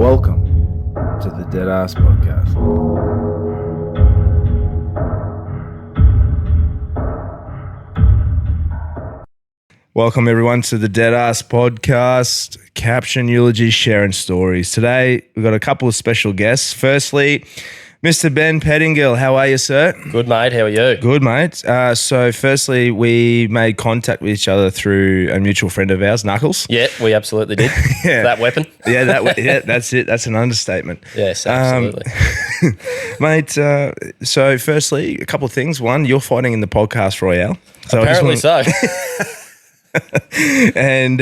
Welcome to the Deadass podcast. Welcome everyone to the Deadass podcast. Caption, eulogy, sharing stories. Today we've got a couple of special guests. Firstly, Mr. Ben Pettingill, how are you, sir? Good, mate. How are you? Good, mate. So firstly, we made contact with each other through a mutual friend of ours, Knuckles. Yeah, we absolutely did. Yeah. That weapon. Yeah, that's it. That's an understatement. Yes, absolutely. Mate, so firstly, a couple of things. One, you're fighting in the podcast Royale. So Apparently so. And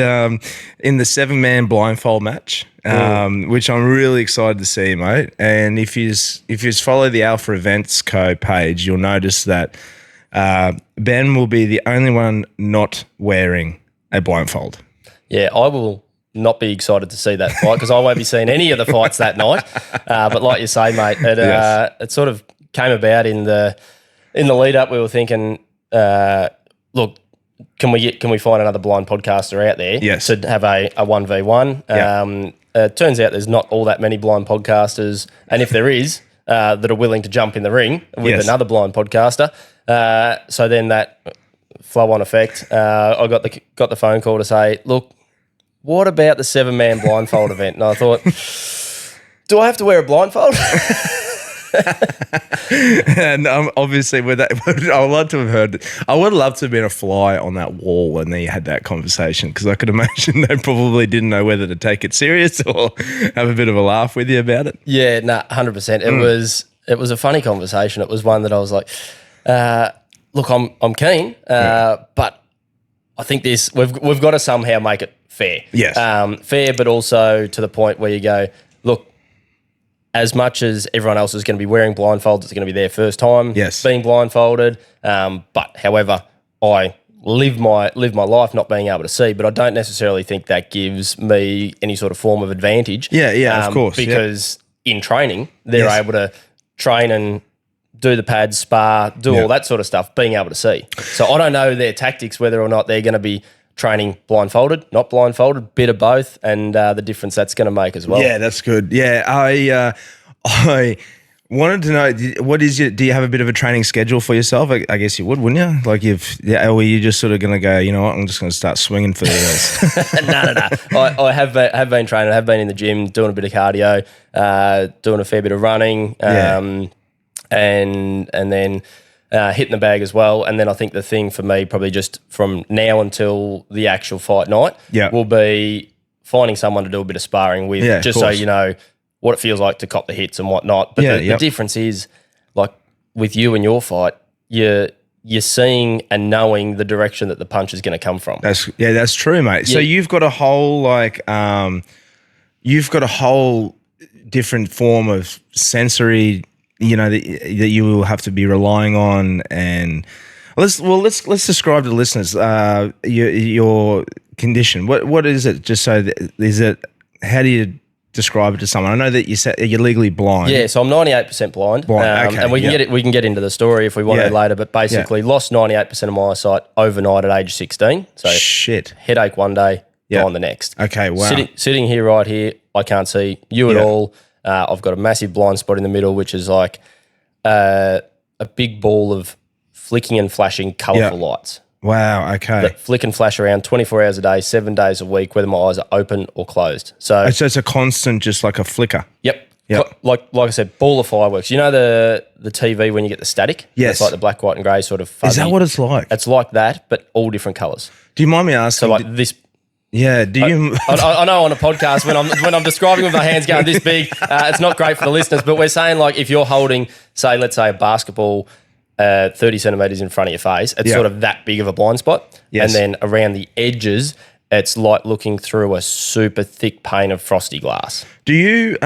in the 7-man blindfold match, which I'm really excited to see, mate. And if you follow the Alpha Events Co page, you'll notice that Ben will be the only one not wearing a blindfold. Yeah, I will not be excited to see that fight because I won't be seeing any of the fights that night. But like you say, mate, it sort of came about in the lead up. We were thinking, look, can we find another blind podcaster out there to have a 1v1? Yeah. It turns out there's not all that many blind podcasters, and if there is, that are willing to jump in the ring with another blind podcaster. So then that flow-on effect, I got the phone call to say, look, what about the 7-man blindfold event? And I thought, do I have to wear a blindfold? And obviously, with that, I would love to have heard. I would love to have been a fly on that wall when they had that conversation, because I could imagine they probably didn't know whether to take it serious or have a bit of a laugh with you about it. Yeah, 100%. It was a funny conversation. It was one that I was like, look, I'm keen, but I think we've got to somehow make it fair. Yes, fair, but also to the point where you go, look, as much as everyone else is going to be wearing blindfolds, it's going to be their first time being blindfolded. But however, I live my life not being able to see, but I don't necessarily think that gives me any sort of form of advantage. Yeah, of course. Because in training, they're able to train and do the pads, spar, do all that sort of stuff, being able to see. So I don't know their tactics, whether or not they're going to be training blindfolded, not blindfolded, bit of both, and the difference that's going to make as well. Yeah, that's good. Yeah, I wanted to know, do you have a bit of a training schedule for yourself? I guess you would, wouldn't you? Like or were you just sort of going to go, you know what, I'm just going to start swinging for the hills? No. I have been training. I have been in the gym, doing a bit of cardio, doing a fair bit of running, and then hitting the bag as well. And then I think the thing for me, probably just from now until the actual fight night, will be finding someone to do a bit of sparring with, just so you know what it feels like to cop the hits and whatnot. But the difference is, like with you and your fight, you're seeing and knowing the direction that the punch is going to come from. That's true, mate. Yeah. So you've got a whole different form of sensory, you know, that you will have to be relying on. And let's describe to the listeners your condition. What is it? Just so how do you describe it to someone? I know that you said you're legally blind. Yeah, so I'm 98% blind. Okay, and we can get into the story if we want to later. But basically, lost 98% of my eyesight overnight at age 16. So headache one day, gone the next. Okay, wow. Sitting here, right here, I can't see you at all. I've got a massive blind spot in the middle, which is like a big ball of flicking and flashing colourful lights. Wow, okay. That flick and flash around 24 hours a day, 7 days a week, whether my eyes are open or closed. So it's a constant, just like a flicker. Yep. Like I said, ball of fireworks. You know the TV when you get the static? Yes. It's like the black, white and grey sort of fuzzy. Is that what it's like? It's like that, but all different colours. Do you mind me asking? So like this... Yeah, do you... I know on a podcast when I'm describing with my hands going this big, it's not great for the listeners, but we're saying like if you're holding, let's say a basketball 30 centimetres in front of your face, it's sort of that big of a blind spot. Yes. And then around the edges, it's like looking through a super thick pane of frosty glass. Does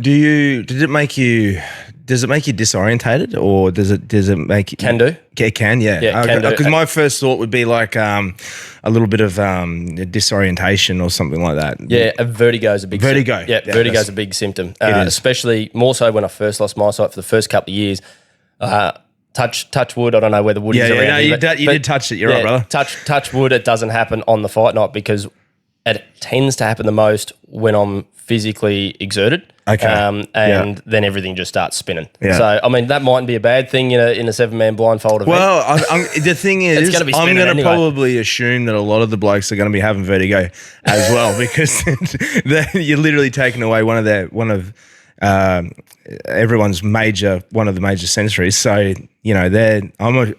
it make you disorientated, or does it make you... Can do. It can, yeah. Yeah, can do. Because my first thought would be like a little bit of disorientation or something like that. Yeah, a vertigo is a big vertigo. symptom. Yeah, vertigo is a big symptom. Especially more so when I first lost my sight for the first couple of years. Touch wood. I don't know where the wood is around here. You did touch it. You're right, brother. Touch wood. It doesn't happen on the fight night because it tends to happen the most when I'm physically exerted. Okay. And then everything just starts spinning. Yeah. So, I mean, that mightn't be a bad thing in a 7-man blindfold event. Well, the thing is, gonna be I'm spinning going to anyway. probably assume that a lot of the blokes are going to be having vertigo as well, because you're literally taking away one of everyone's one of the major sensories. So, you know,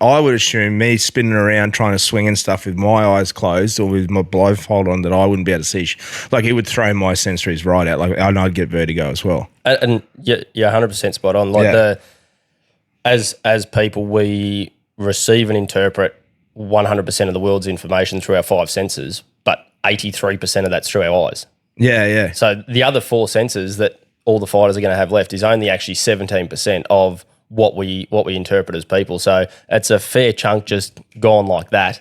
I would assume me spinning around trying to swing and stuff with my eyes closed or with my blindfold on, that I wouldn't be able to see. Like, it would throw my sensories right out. Like, and I'd get vertigo as well. And you're 100% spot on. Like as people, we receive and interpret 100% of the world's information through our 5 senses, but 83% of that's through our eyes. Yeah, yeah. So the other 4 senses that all the fighters are going to have left is only actually 17% of what we interpret as people. So it's a fair chunk just gone like that.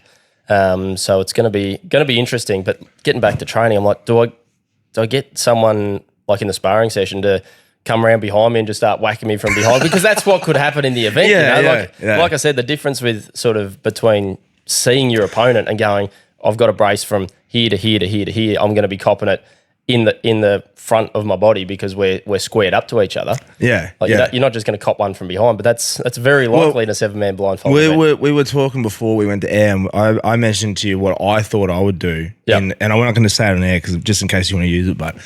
So it's going to be interesting. But getting back to training, I'm like, do I get someone like in the sparring session to come around behind me and just start whacking me from behind? Because that's what could happen in the event. Like I said, the difference with sort of between seeing your opponent and going, I've got a brace from here to here to here to here, I'm going to be copping it in the front of my body because we're squared up to each other. Yeah, like you're not just going to cop one from behind, but that's very likely in a 7-man blindfold. We were talking before we went to air, and I mentioned to you what I thought I would do, and I'm not going to say it on air because just in case you want to use it, but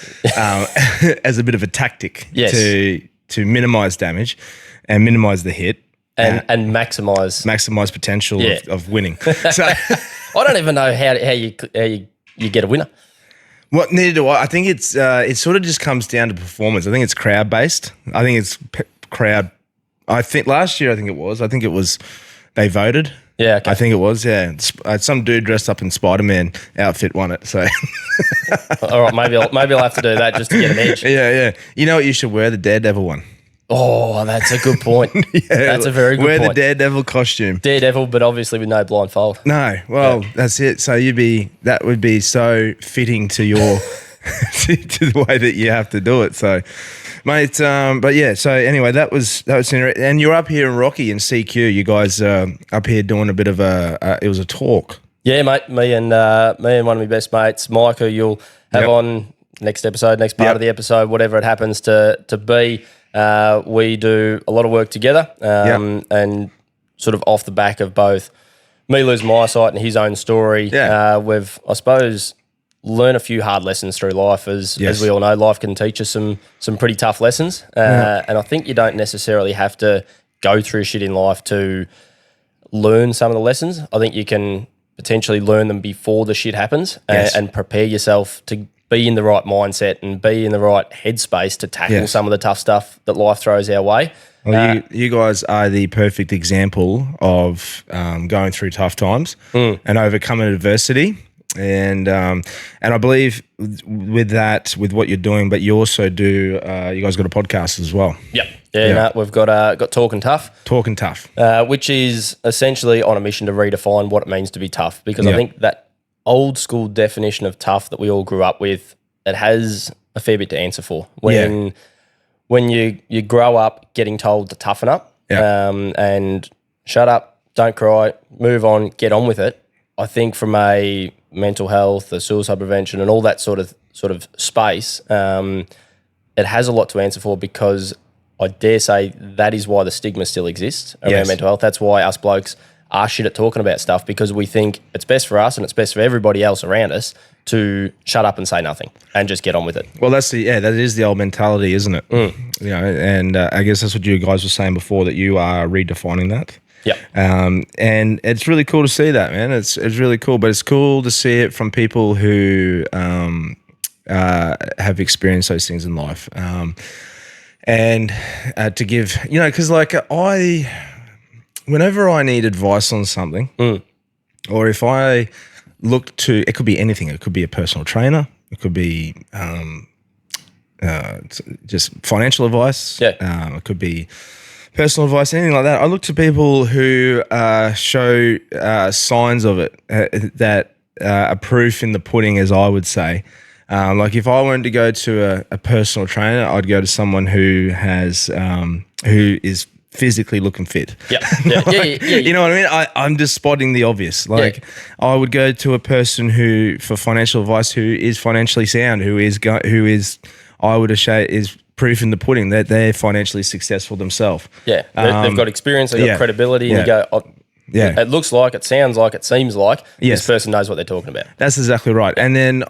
as a bit of a tactic to minimise damage and minimise the hit and maximise potential of winning. So I don't even know how you get a winner. What neither do I. I think it's it sort of just comes down to performance. I think it's crowd based. I think it's crowd. I think last year, I think it was they voted. Yeah, okay. I think it was. Yeah, some dude dressed up in Spider-Man outfit won it. So, all right, maybe I'll have to do that just to get an edge. Yeah. You know what you should wear? The Daredevil one. Oh, that's a good point. That's a very good point. Wear the Daredevil costume. Daredevil, but obviously with no blindfold. No, well, that's it. So that would be so fitting to your to the way that you have to do it. So, mate, but yeah. So anyway, that was interesting. And you're up here in Rocky in CQ. You guys up here doing a bit of it was a talk. Yeah, mate. Me and one of my best mates, Mike, who you'll have on next part of the episode, whatever it happens to be. We do a lot of work together, and sort of off the back of both me losing my sight and his own story, we've, I suppose, learned a few hard lessons through life. As we all know, life can teach us some pretty tough lessons, and I think you don't necessarily have to go through shit in life to learn some of the lessons. I think you can potentially learn them before the shit happens and prepare yourself to be in the right mindset and be in the right headspace to tackle some of the tough stuff that life throws our way. Well, you guys are the perfect example of going through tough times and overcoming adversity. And I believe with what you're doing, but you also do, you guys got a podcast as well. Yep. No, we've got Talkin Tough. Talkin Tough. Which is essentially on a mission to redefine what it means to be tough, because I think that old school definition of tough that we all grew up with, it has a fair bit to answer for. When you grow up getting told to toughen up and shut up, don't cry, move on, get on with it. I think from a mental health, a suicide prevention and all that sort of space, it has a lot to answer for, because I dare say that is why the stigma still exists around mental health. That's why us blokes are shit at talking about stuff, because we think it's best for us and it's best for everybody else around us to shut up and say nothing and just get on with it. Well, that is the old mentality, isn't it? You know, and I guess that's what you guys were saying before, that you are redefining that. Yeah. And it's really cool to see that, man. It's really cool, but it's cool to see it from people who have experienced those things in life. And to give, you know, because like whenever I need advice on something, or if I look to, it could be anything. It could be a personal trainer. It could be just financial advice. Yeah. It could be personal advice, anything like that. I look to people who show signs of it that are proof in the pudding, as I would say. Like if I wanted to go to a personal trainer, I'd go to someone who has who is physically looking fit. Yeah. You know what I mean? I'm just spotting the obvious. Like I would go to a person who, for financial advice, who is financially sound, who is I would say is proof in the pudding that they're financially successful themselves. Yeah, they've got experience, they've got credibility, and you go, it looks like, it sounds like, it seems like this person knows what they're talking about. That's exactly right. And then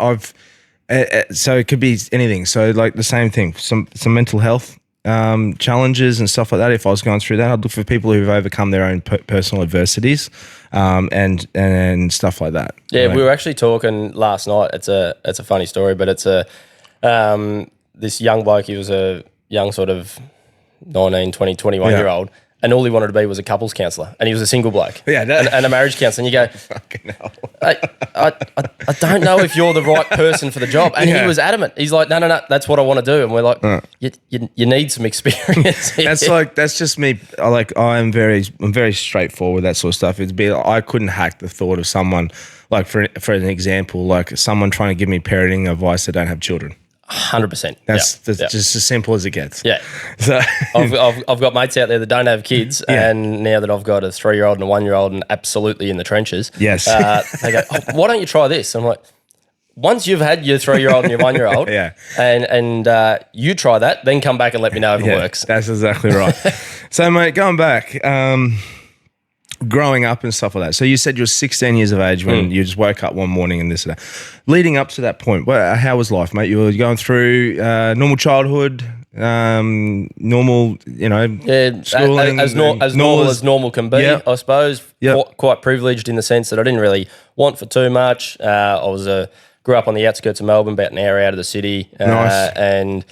so it could be anything. So like the same thing, some mental health challenges and stuff like that. If I was going through that, I'd look for people who've overcome their own personal adversities and stuff like that. Yeah, we were actually talking last night. It's a funny story, but it's this young bloke. He was a young sort of 19, 20, 21-year-old. And all he wanted to be was a couples counsellor, and he was a single bloke, and a marriage counsellor. And you go, fucking hell. I don't know if you're the right person for the job. And he was adamant. He's like, no, that's what I want to do. And we're like, you need some experience here. That's just me. I'm very straightforward with that sort of stuff. I couldn't hack the thought of someone, like for an example, like someone trying to give me parenting advice that don't have children. 100%. That's just as simple as it gets. Yeah. So I've got mates out there that don't have kids, and now that I've got a 3-year-old and a 1-year-old and absolutely in the trenches, yes, they go, why don't you try this? I'm like, once you've had your 3-year-old and your 1-year-old, and you try that, then come back and let me know if it works. That's exactly right. So, mate, going back, growing up and stuff like that. So you said you were 16 years of age when you just woke up one morning and this and that. Leading up to that point, how was life, mate? You were going through normal childhood, normal, schooling. As normal as normal can be, I suppose. Quite privileged in the sense that I didn't really want for too much. I grew up on the outskirts of Melbourne, about an hour out of the city. Nice. And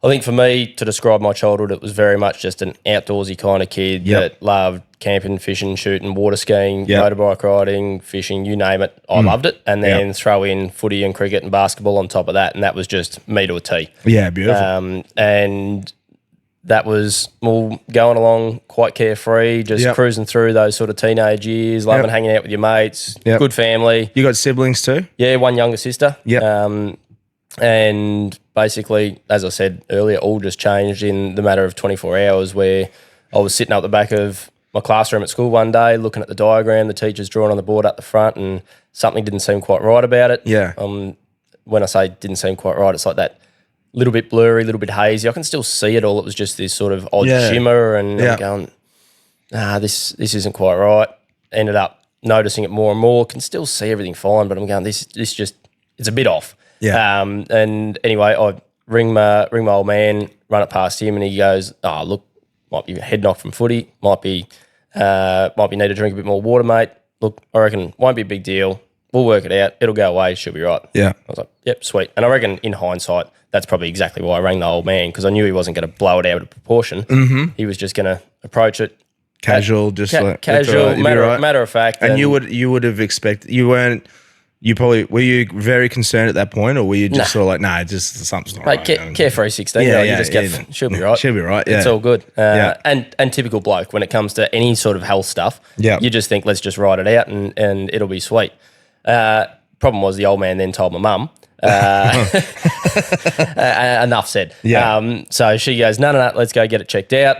I think for me, to describe my childhood, it was very much just an outdoorsy kind of kid that loved camping, fishing, shooting, water skiing, motorbike riding, fishing, you name it. I loved it. And then throw in footy and cricket and basketball on top of that. And that was just me to a T. Yeah, beautiful. And that was going along quite carefree, just cruising through those sort of teenage years, loving hanging out with your mates, good family. You got siblings too? Yeah, one younger sister. Yeah. And basically, as I said earlier, all just changed in the matter of 24 hours, where I was sitting up the back of my classroom at school one day, looking at the diagram the teacher's drawn on the board up the front, and something didn't seem quite right about it. Yeah. When I say didn't seem quite right, it's like that little bit blurry, little bit hazy. I can still see it all. It was just this sort of odd shimmer, and I'm going, this isn't quite right. Ended up noticing it more and more. Can still see everything fine, but I'm going, this just, it's a bit off. Yeah. And anyway, I ring my old man, run it past him, and he goes, look, might be a head knock from footy, might be need to drink a bit more water, mate. Look, I reckon won't be a big deal. We'll work it out. It'll go away. She'll be right. Yeah. I was like, yep, sweet. And I reckon in hindsight, that's probably exactly why I rang the old man, because I knew he wasn't going to blow it out of proportion. Mm-hmm. He was just going to approach it casual, casual, matter of fact. And you would have expected, were you very concerned at that point, or were you just sort of like, nah, just something's not right? Carefree 16, you just get, she'll be right. She'll be right, yeah. It's all good. And typical bloke, when it comes to any sort of health stuff, you just think, let's just write it out and it'll be sweet. Problem was the old man then told my mum. Enough said. Yeah. So she goes, no, let's go get it checked out.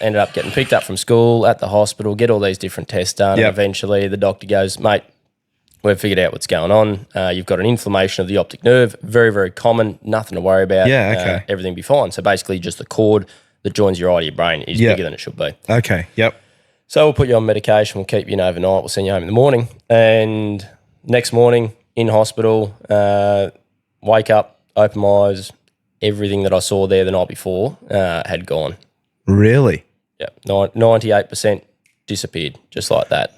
Ended up getting picked up from school, at the hospital, get all these different tests done. And eventually the doctor goes, mate, we've figured out what's going on. You've got an inflammation of the optic nerve. Very, very common. Nothing to worry about. Yeah, okay. Everything be fine. So basically just the cord that joins your eye to your brain is bigger than it should be. Okay, yep. So we'll put you on medication. We'll keep you in overnight. We'll send you home in the morning. And next morning in hospital, wake up, open my eyes. Everything that I saw there the night before had gone. Really? Yeah, 98% disappeared, just like that.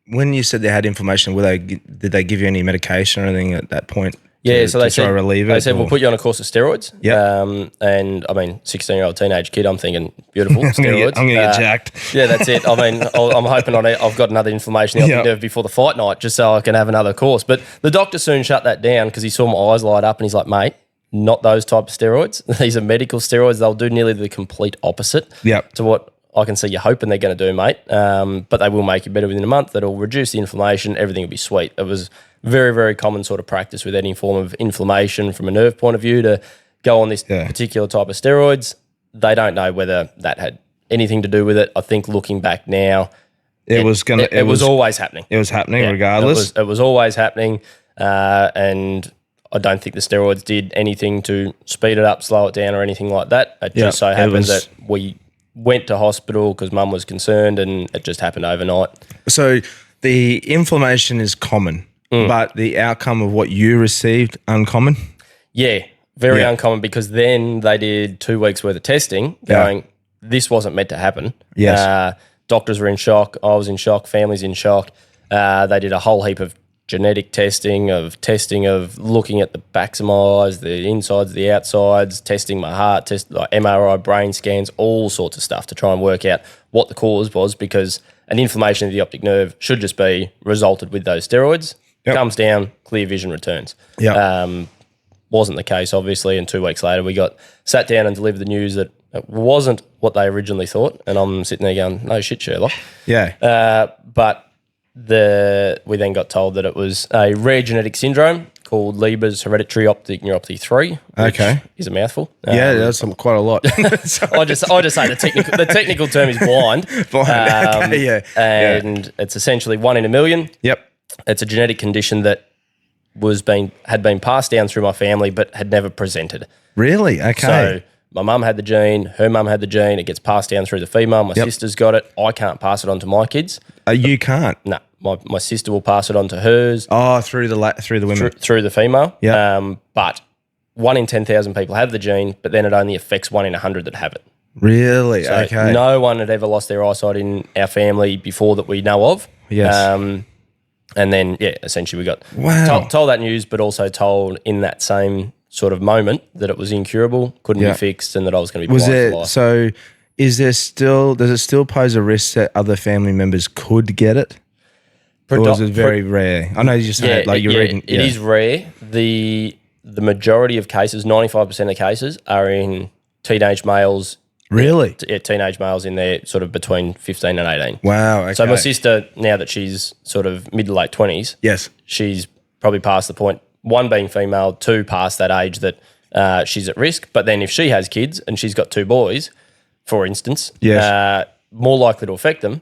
When you said they had inflammation, did they give you any medication or anything at that point? So they said, relieve it. They said, we'll put you on a course of steroids. Yeah. And I mean, 16-year-old teenage kid, I'm thinking, beautiful, steroids. I'm going to get jacked. Yeah, that's it. I mean, I'm hoping I've got another inflammation in the optic nerve before the fight night, just so I can have another course. But the doctor soon shut that down because he saw my eyes light up and he's like, mate, not those type of steroids. These are medical steroids. They'll do nearly the complete opposite to what I can see you're hoping they're going to do, mate. But they will make you better within a month. That'll reduce the inflammation. Everything will be sweet. It was very, very common sort of practice with any form of inflammation from a nerve point of view to go on this particular type of steroids. they don't know whether that had anything to do with it. I think looking back now, it was always happening. It was happening regardless. It was always happening, and I don't think the steroids did anything to speed it up, slow it down, or anything like that. It just so happened that we went to hospital because Mum was concerned, and it just happened overnight. So the inflammation is common, but the outcome of what you received, uncommon? Yeah, very uncommon, because then they did 2 weeks worth of testing going, this wasn't meant to happen. Yes. Doctors were in shock. I was in shock. Family's in shock. They did a whole heap of genetic testing of looking at the backs of my eyes, the insides, the outsides, testing my heart, like MRI, brain scans, all sorts of stuff to try and work out what the cause was, because an inflammation of the optic nerve should just be resulted with those steroids. Comes down, clear vision returns. Wasn't the case, obviously, and 2 weeks later we got sat down and delivered the news that it wasn't what they originally thought, and I'm sitting there going, no shit, Sherlock. But we then got told that it was a rare genetic syndrome called Leber's hereditary optic neuropathy 3, which is a mouthful. That's quite a lot. I just say the technical term is blind. It's essentially 1 in a million. Yep. It's a genetic condition that had been passed down through my family but had never presented. Really? Okay. So my mum had the gene, her mum had the gene, it gets passed down through the female, my sister's got it. I can't pass it on to my kids. You can't? No. My sister will pass it on to hers. Oh, through the women. Through the female. Yeah. But 1 in 10,000 people have the gene, but then it only affects 1 in 100 that have it. Really? So okay. No one had ever lost their eyesight in our family before that we know of. Yes. And then, essentially we got told that news, but also told in that same sort of moment that it was incurable, couldn't be fixed, and that I was going to be blind for life. So does it still pose a risk that other family members could get it? Or is it very rare? I know you just said you're reading. It is rare. The majority of cases, 95% of cases, are in teenage males. Really? Teenage males in there sort of between 15 and 18. Wow, okay. So my sister, now that she's sort of mid to late 20s, she's probably past the point, 1 being female, 2 past that age that she's at risk. But then if she has kids and she's got 2 boys, for instance, more likely to affect them,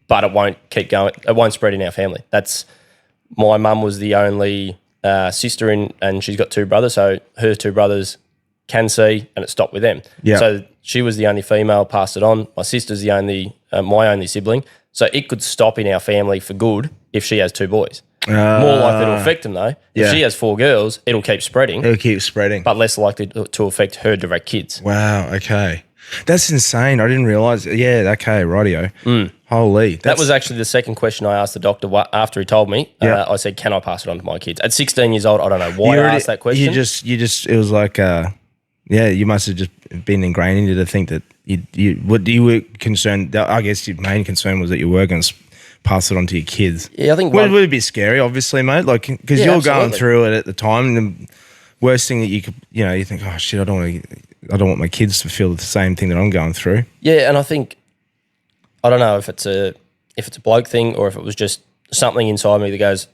but it won't keep going. It won't spread in our family. My mum was the only sister and she's got 2 brothers, so her 2 brothers can see, and it stopped with them. Yeah. So she was the only female, passed it on. My sister's my only sibling. So it could stop in our family for good if she has 2 boys. More likely to affect them though. If she has 4 girls, it'll keep spreading. But less likely to affect her direct kids. Wow, okay. That's insane. I didn't realise. Yeah, okay, rightio. Holy. That was actually the second question I asked the doctor after he told me. I said, can I pass it on to my kids? At 16 years old, I don't know why I asked that question. It was like, you must have just been ingrained in you to think that you were concerned. I guess your main concern was that you were going to pass it on to your kids. Yeah, I think it would be scary, obviously, mate. Like, because you're going through it at the time, and the worst thing that you could, you think, oh shit, I don't want my kids to feel the same thing that I'm going through. Yeah, and I think, I don't know if it's a bloke thing or if it was just something inside me that goes,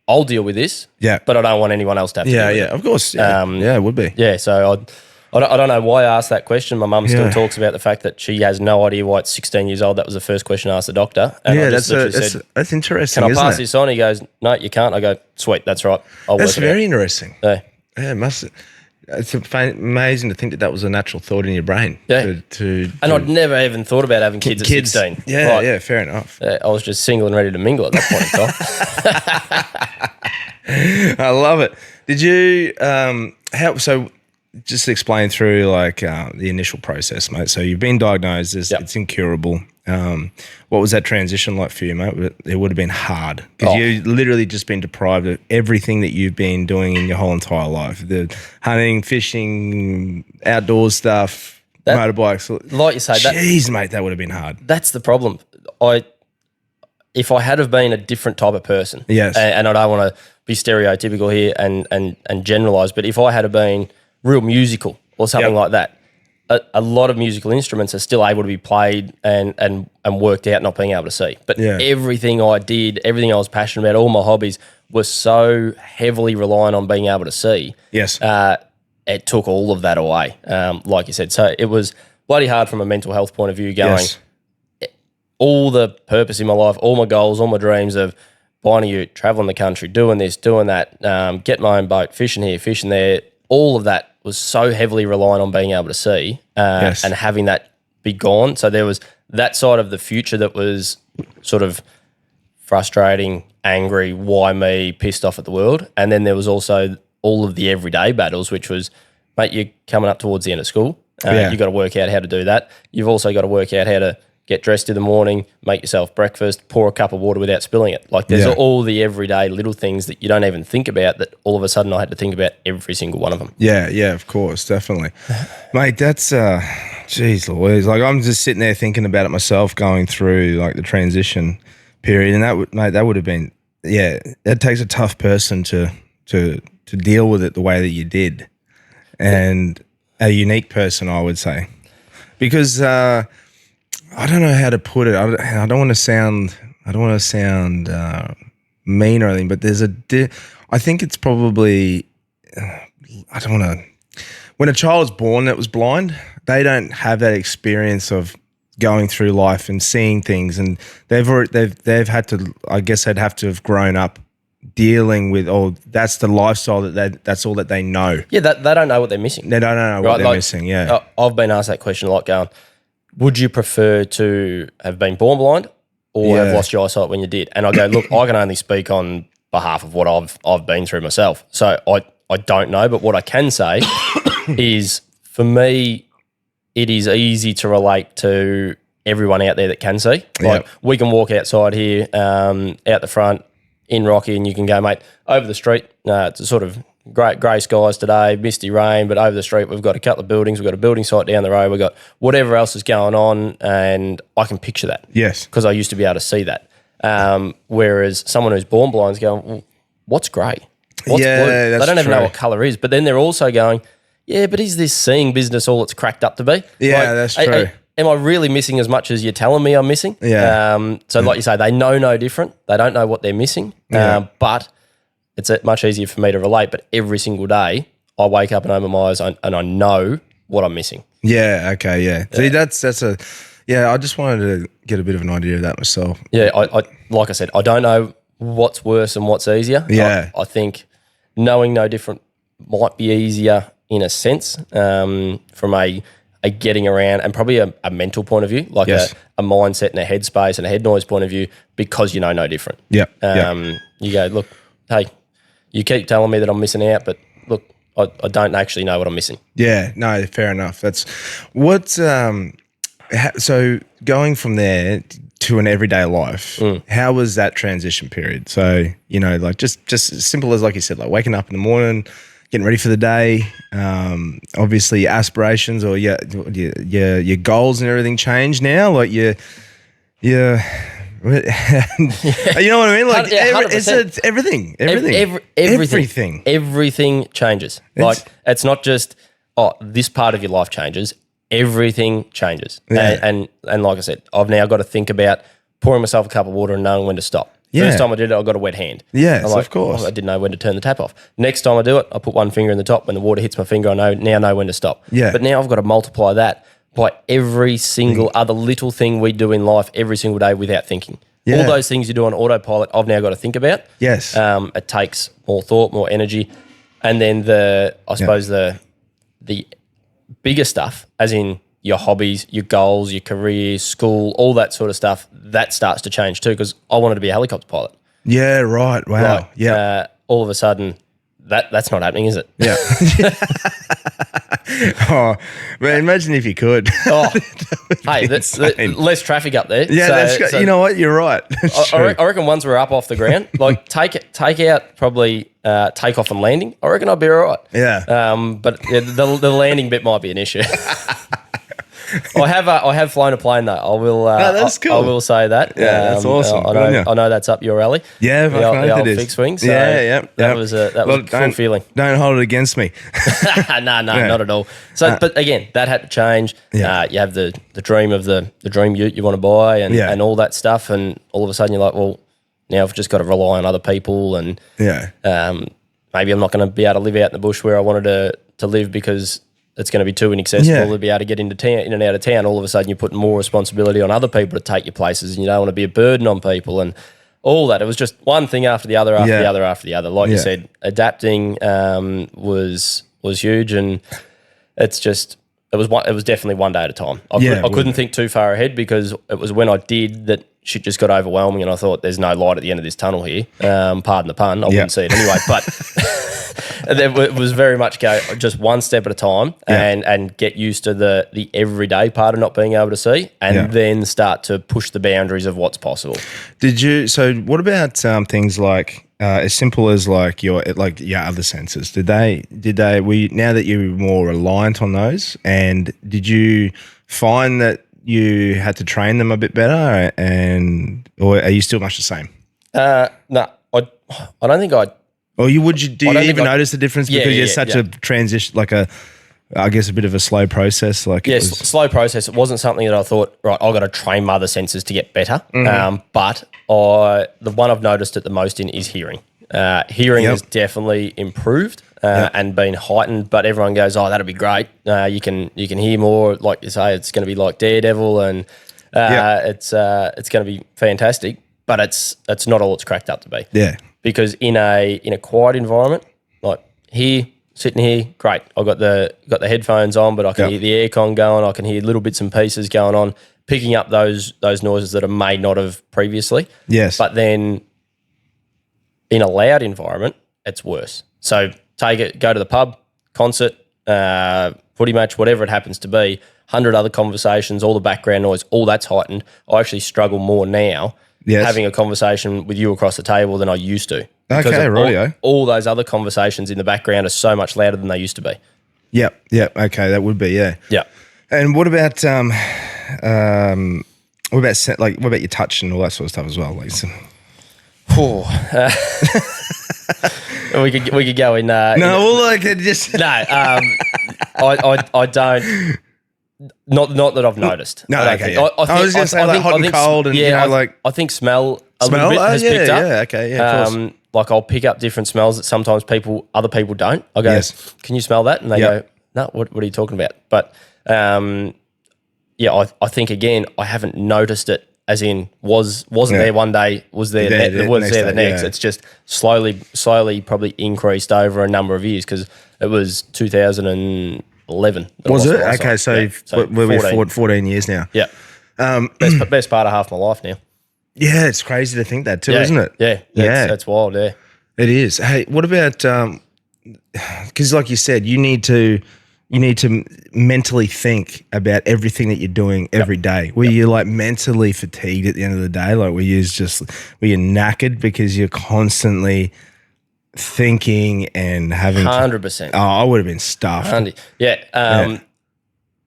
I'll deal with this. Yeah, but I don't want anyone else to have to deal with it. Yeah, of course. Yeah, it would be. Yeah, so I don't know why I asked that question. My mum still talks about the fact that she has no idea why at 16 years old that was the first question I asked the doctor. And that's interesting. Can I pass this on? He goes, no, you can't. I go, sweet, that's right. That's very interesting. Yeah, it must. It's amazing to think that was a natural thought in your brain. Yeah. And I'd never even thought about having kids at 16. Yeah, fair enough. I was just single and ready to mingle at that point in time. I love it. Did you, so just explain through the initial process, mate. So you've been diagnosed, it's incurable. What was that transition like for you, mate? It would have been hard because you've literally just been deprived of everything that you've been doing in your whole entire life. The hunting, fishing, outdoors stuff, motorbikes. Like you say, jeez, mate, that would have been hard. That's the problem. If I had have been a different type of person, yes, and I don't want to be stereotypical here and generalise, but if I had have been real musical or something like that, a lot of musical instruments are still able to be played and worked out, not being able to see. But everything I did, everything I was passionate about, all my hobbies were so heavily reliant on being able to see. Yes. it took all of that away, like you said. So it was bloody hard from a mental health point of view going, all the purpose in my life, all my goals, all my dreams of buying a ute, traveling the country, doing this, doing that, get my own boat, fishing here, fishing there, all of that was so heavily reliant on being able to see and having that be gone. So there was that side of the future that was sort of frustrating, angry, why me, pissed off at the world. And then there was also all of the everyday battles, which was, mate, you're coming up towards the end of school. You've got to work out how to do that. You've also got to work out how to get dressed in the morning, make yourself breakfast, pour a cup of water without spilling it. Like there's all the everyday little things that you don't even think about that all of a sudden I had to think about every single one of them. Yeah, of course, definitely. Mate, that's, geez Louise, like I'm just sitting there thinking about it myself going through like the transition period, and that would have been, it takes a tough person to deal with it the way that you did, and a unique person, I would say, because I don't know how to put it. I don't want to sound mean or anything, but there's I think it's probably I don't want to. When a child's born that was blind, they don't have that experience of going through life and seeing things, and they've had to. I guess they'd have to have grown up dealing with, that's the lifestyle that's all that they know. Yeah, they don't know what they're missing. They don't know what they're missing. Yeah, I've been asked that question a lot. Going, would you prefer to have been born blind or have lost your eyesight when you did? And I go, look, I can only speak on behalf of what I've been through myself. So I don't know, but what I can say is, for me, it is easy to relate to everyone out there that can see. Like we can walk outside here, out the front in Rocky, and you can go, mate, over the street. It's a sort of grey skies today, misty rain, but over the street we've got a couple of buildings. We've got a building site down the road. We've got whatever else is going on, and I can picture that. Yes. Because I used to be able to see that. Whereas someone who's born blind is going, well, what's grey? What's blue? They don't even know what colour is. But then they're also going, yeah, but is this seeing business all it's cracked up to be? Yeah, that's true. Am I really missing as much as you're telling me I'm missing? Yeah. So like you say, they know no different. They don't know what they're missing. But it's much easier for me to relate. But every single day I wake up and open my eyes and I know what I'm missing. Yeah, okay, yeah. See, that's I just wanted to get a bit of an idea of that myself. Yeah, I like I said, I don't know what's worse and what's easier. Yeah. I think knowing no different might be easier in a sense, from a getting around and probably a mental point of view, like a mindset and a headspace and a head noise point of view, because you know no different. Yeah. You go, look, hey, you keep telling me that I'm missing out, but look, I don't actually know what I'm missing. Yeah, no, fair enough. That's what. So going from there to an everyday life, how was that transition period? So like just as simple as, like you said, like waking up in the morning, getting ready for the day. Obviously, your aspirations or your goals and everything change now. Like you know what I mean? Like it's everything. Everything changes. It's not just this part of your life changes. Everything changes. Yeah. And like I said, I've now got to think about pouring myself a cup of water and knowing when to stop. Yeah. First time I did it, I got a wet hand. Yes, of course. I didn't know when to turn the tap off. Next time I do it, I put one finger in the top. When the water hits my finger, I know when to stop. Yeah. But now I've got to multiply that by every single other little thing we do in life every single day without thinking. Yeah. All those things you do on autopilot, I've now got to think about. Yes. It takes more thought, more energy. And then the bigger stuff, as in your hobbies, your goals, your career, school, all that sort of stuff, that starts to change too, because I wanted to be a helicopter pilot. Yeah, right. Wow. All of a sudden, that's not happening, is it? Yeah. Oh, man, imagine if you could. Hey, that's less traffic up there. Yeah, so, you know what? You're right. I reckon once we're up off the ground, like take out probably takeoff and landing, I reckon I'd be all right. Yeah. But the landing bit might be an issue. I have flown a plane though. I will. That's cool. I will say that. Yeah, that's awesome. I know that's up your alley. Yeah, the old it is. fixed wing. So that was a cool feeling. Don't hold it against me. No, not at all. So, but again, that had to change. Yeah. You have the dream of the dream ute you want to buy and all that stuff, and all of a sudden you're like, well, now I've just got to rely on other people and mate, maybe I'm not going to be able to live out in the bush where I wanted to live because it's going to be too inaccessible to be able to get into town, in and out of town. All of a sudden, you're putting more responsibility on other people to take your places, and you don't want to be a burden on people and all that. It was just one thing after the other, after the other, after the other. Like you said, adapting was huge, and it's just it was definitely one day at a time. I couldn't think too far ahead because it was when I did that shit just got overwhelming, and I thought there's no light at the end of this tunnel here. Pardon the pun, I wouldn't see it anyway, but. It was very much go just one step at a time and get used to the everyday part of not being able to see, and then start to push the boundaries of what's possible. So what about things like as simple as like your other senses? Now that you're more reliant on those, and did you find that you had to train them a bit better, or are you still much the same? No, I don't think I. Or do you even notice the difference because you're such a transition, I guess a bit of a slow process? Slow process. It wasn't something that I thought, right, I've got to train my other senses to get better. But the one I've noticed it the most in is hearing. Hearing has definitely improved and been heightened, but everyone goes, oh, that'll be great. You can hear more, like you say, it's going to be like Daredevil and it's going to be fantastic, but it's not all it's cracked up to be. Yeah. Because in a quiet environment, like here, sitting here, great. I've got the headphones on, but I can hear the aircon going. I can hear little bits and pieces going on, picking up those noises that I may not have previously. Yes. But then in a loud environment, it's worse. So go to the pub, concert, footy match, whatever it happens to be, 100 other conversations, all the background noise, all that's heightened. I actually struggle more now having a conversation with you across the table than I used to. Okay, all those other conversations in the background are so much louder than they used to be. Yep. Okay, that would be, yeah. And what about what about your touch and all that sort of stuff as well? We could go in. I don't. Not that I've noticed. No, okay. I was going to say hot and cold, and I think smell a little bit has picked up. Yeah, okay, yeah, of course. Like I'll pick up different smells that sometimes other people don't. I go, can you smell that? And they go, no, what are you talking about? But I think again, I haven't noticed it as in wasn't there one day, was there the next. It's just slowly probably increased over a number of years because it was 2011. Was it? Okay, so we're 14 years now. Yeah. Best part of half my life now. Yeah, it's crazy to think that too, isn't it? Yeah. That's wild, yeah. It is. Hey, what about, because like you said, you need to mentally think about everything that you're doing every day. Were you like mentally fatigued at the end of the day? Like were you knackered because you're constantly thinking and having 100%. Oh, I would have been stuffed.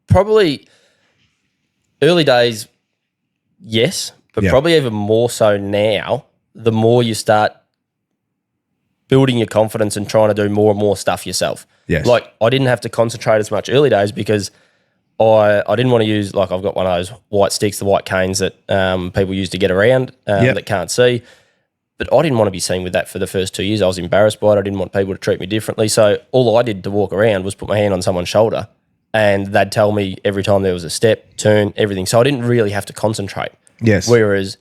Probably early days, yes, but probably even more so now, the more you start building your confidence and trying to do more and more stuff yourself. Yes. Like I didn't have to concentrate as much early days because I didn't want to use, like I've got one of those white sticks, the white canes that people use to get around that can't see. But I didn't want to be seen with that for the first 2 years. I was embarrassed by it. I didn't want people to treat me differently. So all I did to walk around was put my hand on someone's shoulder and they'd tell me every time there was a step, turn, everything. So I didn't really have to concentrate. Yes. Whereas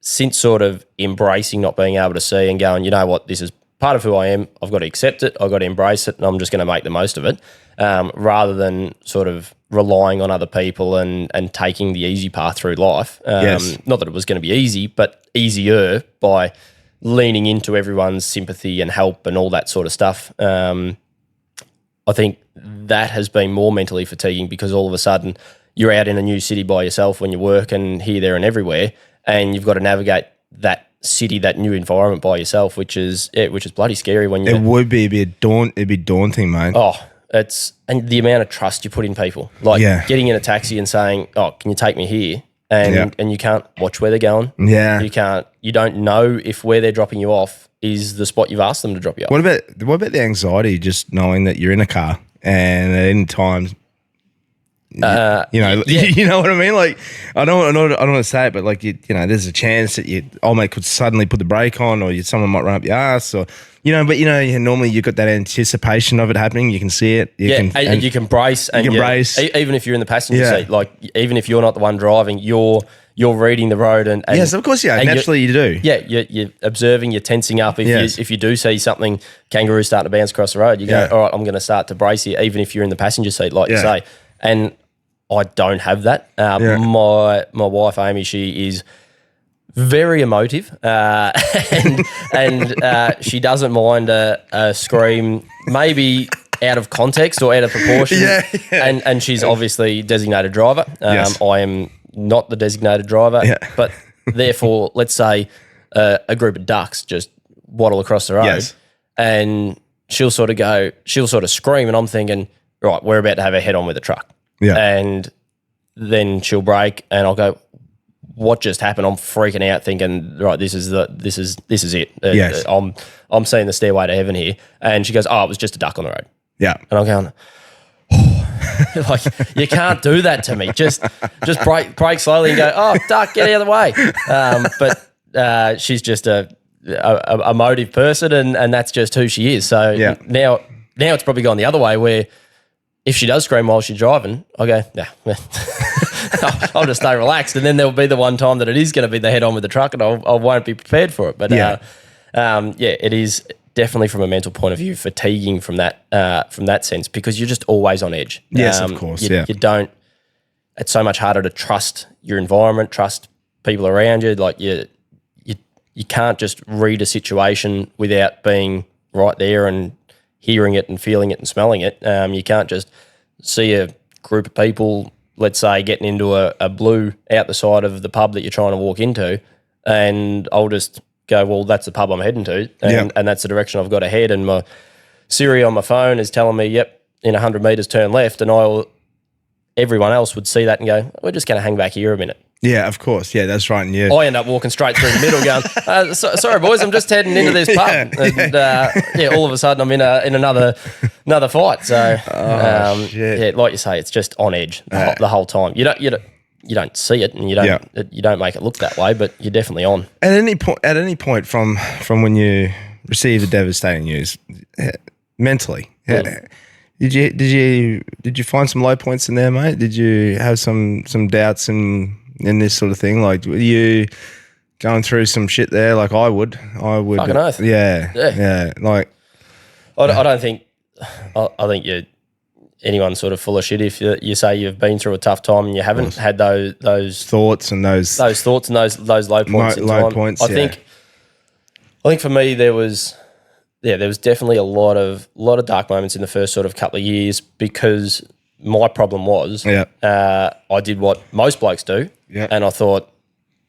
since sort of embracing not being able to see and going, you know what, this is part of who I am, I've got to accept it, I've got to embrace it, and I'm just going to make the most of it, rather than sort of relying on other people and taking the easy path through life. Not that it was going to be easy, but easier by leaning into everyone's sympathy and help and all that sort of stuff. I think that has been more mentally fatiguing because all of a sudden you're out in a new city by yourself when you work and here, there and everywhere, and you've got to navigate that city, that new environment by yourself, which is bloody scary when you. It would be. It'd be daunting, mate. Oh, and the amount of trust you put in people, like getting in a taxi and saying, "Oh, can you take me here?" And you can't watch where they're going. Yeah, you don't know if where they're dropping you off is the spot you've asked them to drop you off. What about the anxiety, just knowing that you're in a car and at any time you know what I mean? Like, I don't want to say it, but like, there's a chance that your old mate could suddenly put the brake on, or someone might run up your ass, or but normally you've got that anticipation of it happening. You can see it. And you can brace. And you can brace. Even if you're in the passenger seat, like even if you're not the one driving, you're reading the road. And yes, of course, naturally you do. Yeah, you're observing, you're tensing up. If you do see something, kangaroo starting to bounce across the road, you go, all right, I'm going to start to brace here, even if you're in the passenger seat, like you say. And I don't have that. My wife, Amy, she is very emotive, and she doesn't mind a scream, maybe out of context or out of proportion. And she's obviously designated driver. I am not the designated driver, but therefore, let's say a group of ducks just waddle across the road, and she'll sort of scream, and I'm thinking, right, we're about to have a head on with a truck. And then she'll brake, and I'll go, what just happened? I'm freaking out, thinking, right, this is it. I'm seeing the stairway to heaven here. And she goes, oh, it was just a duck on the road. Yeah. And I'm going, like, you can't do that to me. Just brake slowly and go, oh, duck, get out of the way. But she's just a emotive person, and that's just who she is. So now it's probably gone the other way, where if she does scream while she's driving, I go, nah. I'll just stay relaxed, and then there'll be the one time that it is going to be the head on with the truck, and I won't be prepared for it. But it is definitely, from a mental point of view, fatiguing from that sense, because you're just always on edge. Yes, of course. You don't. It's so much harder to trust your environment, trust people around you. Like you can't just read a situation without being right there and hearing it and feeling it and smelling it. You can't just see a group of people, let's say, getting into a blue out the side of the pub that you're trying to walk into, and I'll just go, well, that's the pub I'm heading to, and that's the direction I've got to head, and my Siri on my phone is telling me, yep, in 100 metres turn left, and everyone else would see that and go, we're just going to hang back here a minute. Yeah, of course. Yeah, that's right. And I end up walking straight through the middle going, sorry, boys, I'm just heading into this pub. And all of a sudden I'm in another fight. So, like you say, it's just on edge the whole time. You don't see it, and you don't make it look that way, but you're definitely on. At any point from when you receive the devastating news, mentally, did you find some low points in there, mate? Did you have some doubts in this sort of thing? Like, were you going through some shit there? Like I would. Fucking oath. Yeah. Like, I don't think. I think anyone's sort of full of shit if you say you've been through a tough time and you haven't had those thoughts and those low points. Low points. I think for me there was definitely a lot of dark moments in the first sort of couple of years, because my problem was I did what most blokes do, and I thought,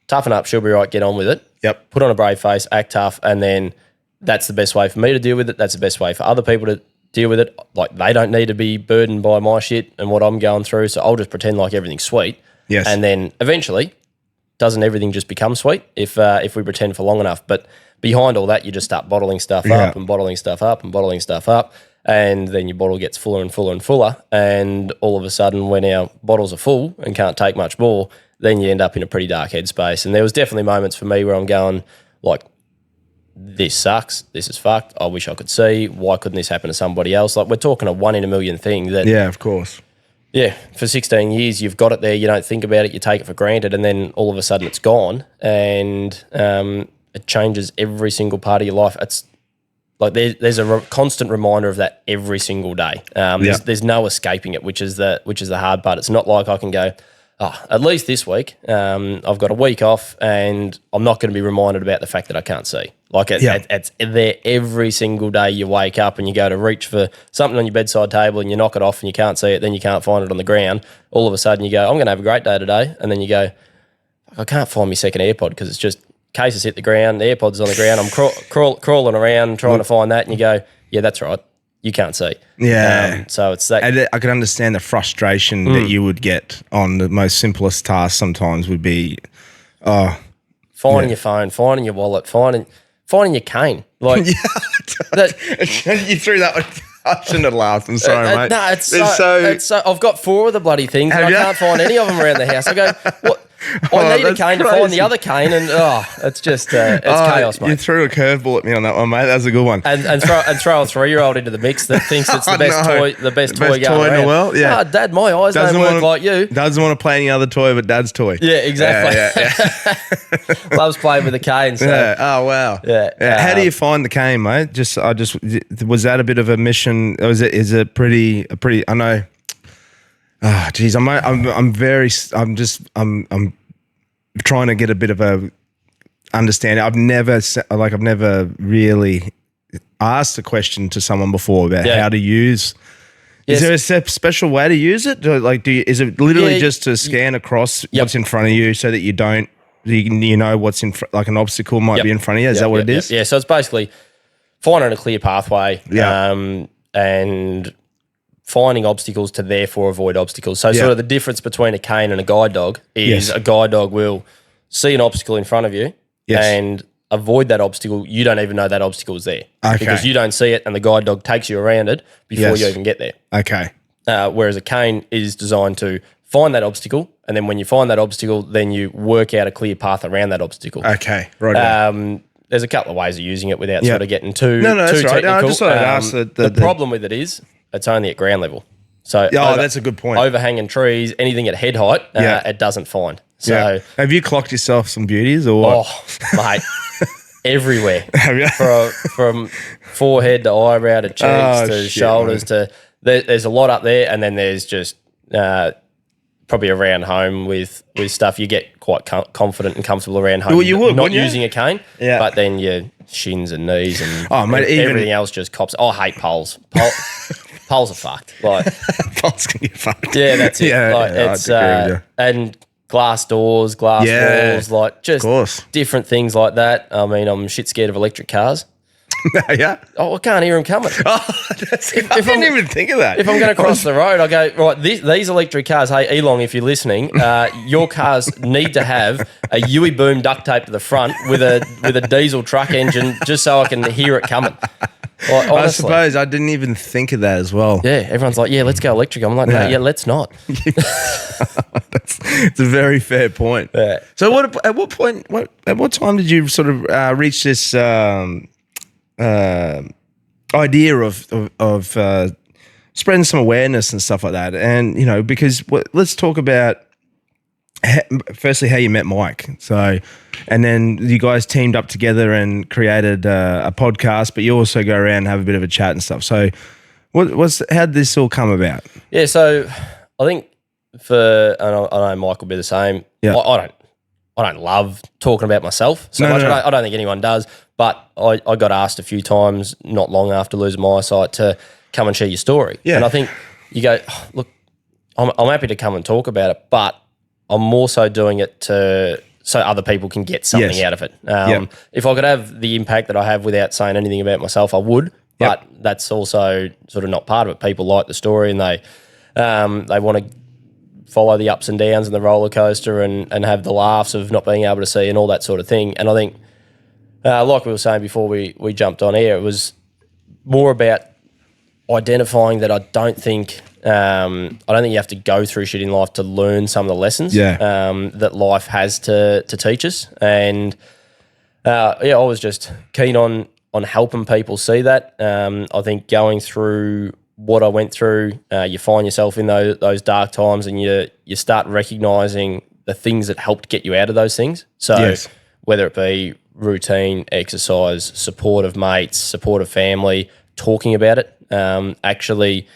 toughen up, she'll be right, get on with it. Yep. Put on a brave face, act tough, and then that's the best way for me to deal with it. That's the best way for other people to deal with it. Like, they don't need to be burdened by my shit and what I'm going through, so I'll just pretend like everything's sweet. Yes. And then eventually, doesn't everything just become sweet if we pretend for long enough? But behind all that, you just start bottling stuff up and bottling stuff up and bottling stuff up, and then your bottle gets fuller and fuller and fuller, and all of a sudden, when our bottles are full and can't take much more, then you end up in a pretty dark headspace. And there was definitely moments for me where I'm going, like, this sucks, this is fucked, I wish I could see, why couldn't this happen to somebody else? Like, we're talking a 1 in a million thing that... Yeah, of course. Yeah, for 16 years, you've got it there, you don't think about it, you take it for granted, and then all of a sudden it's gone, and it changes every single part of your life. It's like there's a constant reminder of that every single day. There's no escaping it, which is the hard part. It's not like I can go, at least this week, I've got a week off and I'm not going to be reminded about the fact that I can't see. Like it's there every single day. You wake up and you go to reach for something on your bedside table and you knock it off and you can't see it, then you can't find it on the ground. All of a sudden you go, I'm going to have a great day today. And then you go, I can't find my second AirPod because it's just case has hit the ground, the AirPod's on the ground, I'm crawling around trying to find that, and you go, yeah, that's right, you can't see. Yeah. So it's that. And I can understand the frustration that you would get on the most simplest task sometimes would be finding your phone, finding your wallet, finding your cane. Like you threw that one. I shouldn't have laughed. I'm sorry, mate. No, it's so. I've got 4 of the bloody things, and I can't find any of them around the house. I go, what? I need a cane to find the other cane, and it's just it's chaos, mate. You threw a curveball at me on that one, mate. That was a good one. And throw a 3-year-old into the mix that thinks it's the best toy, the best toy going around. In the world. Yeah, Dad, my eyes don't work like you. Doesn't want to play any other toy but Dad's toy. Yeah, exactly. Yeah. Loves playing with the cane. So. Yeah. Oh wow. Yeah. How do you find the cane, mate? Was that a bit of a mission? Or is it pretty? I know. Oh, geez, I'm trying to get a bit of a understanding. I've never really asked a question to someone before about how to use. Is there a special way to use it? Is it literally just to scan across what's in front of you so that you know what's in front, like an obstacle might be in front of you? Is that what it is? Yeah. So it's basically finding a clear pathway. And finding obstacles to therefore avoid obstacles. So sort of the difference between a cane and a guide dog is a guide dog will see an obstacle in front of you and avoid that obstacle. You don't even know that obstacle is there because you don't see it, and the guide dog takes you around it before you even get there. Okay. Whereas a cane is designed to find that obstacle, and then when you find that obstacle, then you work out a clear path around that obstacle. Okay, right. There's a couple of ways of using it without sort of getting too that's technical. right. No, I just thought I'd ask the problem with it is it's only at ground level. So that's a good point. Overhanging trees, anything at head height, it doesn't find. So have you clocked yourself some beauties or what? Oh, mate, everywhere. Have you? From forehead to eyebrow to cheeks to shoulders to there's a lot up there, and then there's just probably around home with stuff. You get quite confident and comfortable around home. Well, you would, not using a cane, yeah. But then your shins and knees and everything else just cops. I hate poles. Poles are fucked. Like poles can get fucked. Yeah, that's it. It's and glass doors, glass walls, like just different things like that. I mean, I'm shit scared of electric cars. Yeah. Oh, I can't hear them coming. I didn't even think of that. If I'm going to cross the road, I go, right, these electric cars, hey, Elon, if you're listening, your cars need to have a Yui boom duct tape to the front with a diesel truck engine just so I can hear it coming. Like, I suppose I didn't even think of that as well. Yeah, everyone's like, yeah, let's go electric. I'm like, no, let's not. It's a very fair point. Yeah. So at what time did you sort of reach this idea of spreading some awareness and stuff like that? And, you know, because let's talk about firstly how you met Mike. So, and then you guys teamed up together and created a podcast, but you also go around and have a bit of a chat and stuff. So how did this all come about? Yeah, so I think I know Mike will be the same. Yeah. I don't love talking about myself so much. No. I don't think anyone does, but I got asked a few times not long after losing my eyesight to come and share your story. Yeah. And I think you go, look, I'm happy to come and talk about it, but I'm more so doing it so other people can get something out of it. If I could have the impact that I have without saying anything about myself, I would, but that's also sort of not part of it. People like the story and they want to follow the ups and downs and the roller coaster and have the laughs of not being able to see and all that sort of thing. And I think, like we were saying before we jumped on air, it was more about identifying that I don't think you have to go through shit in life to learn some of the lessons that life has to teach us. And I was just keen on helping people see that. I think going through what I went through, you find yourself in those dark times and you start recognising the things that helped get you out of those things. So whether it be routine, exercise, support of mates, support of family, talking about it, actually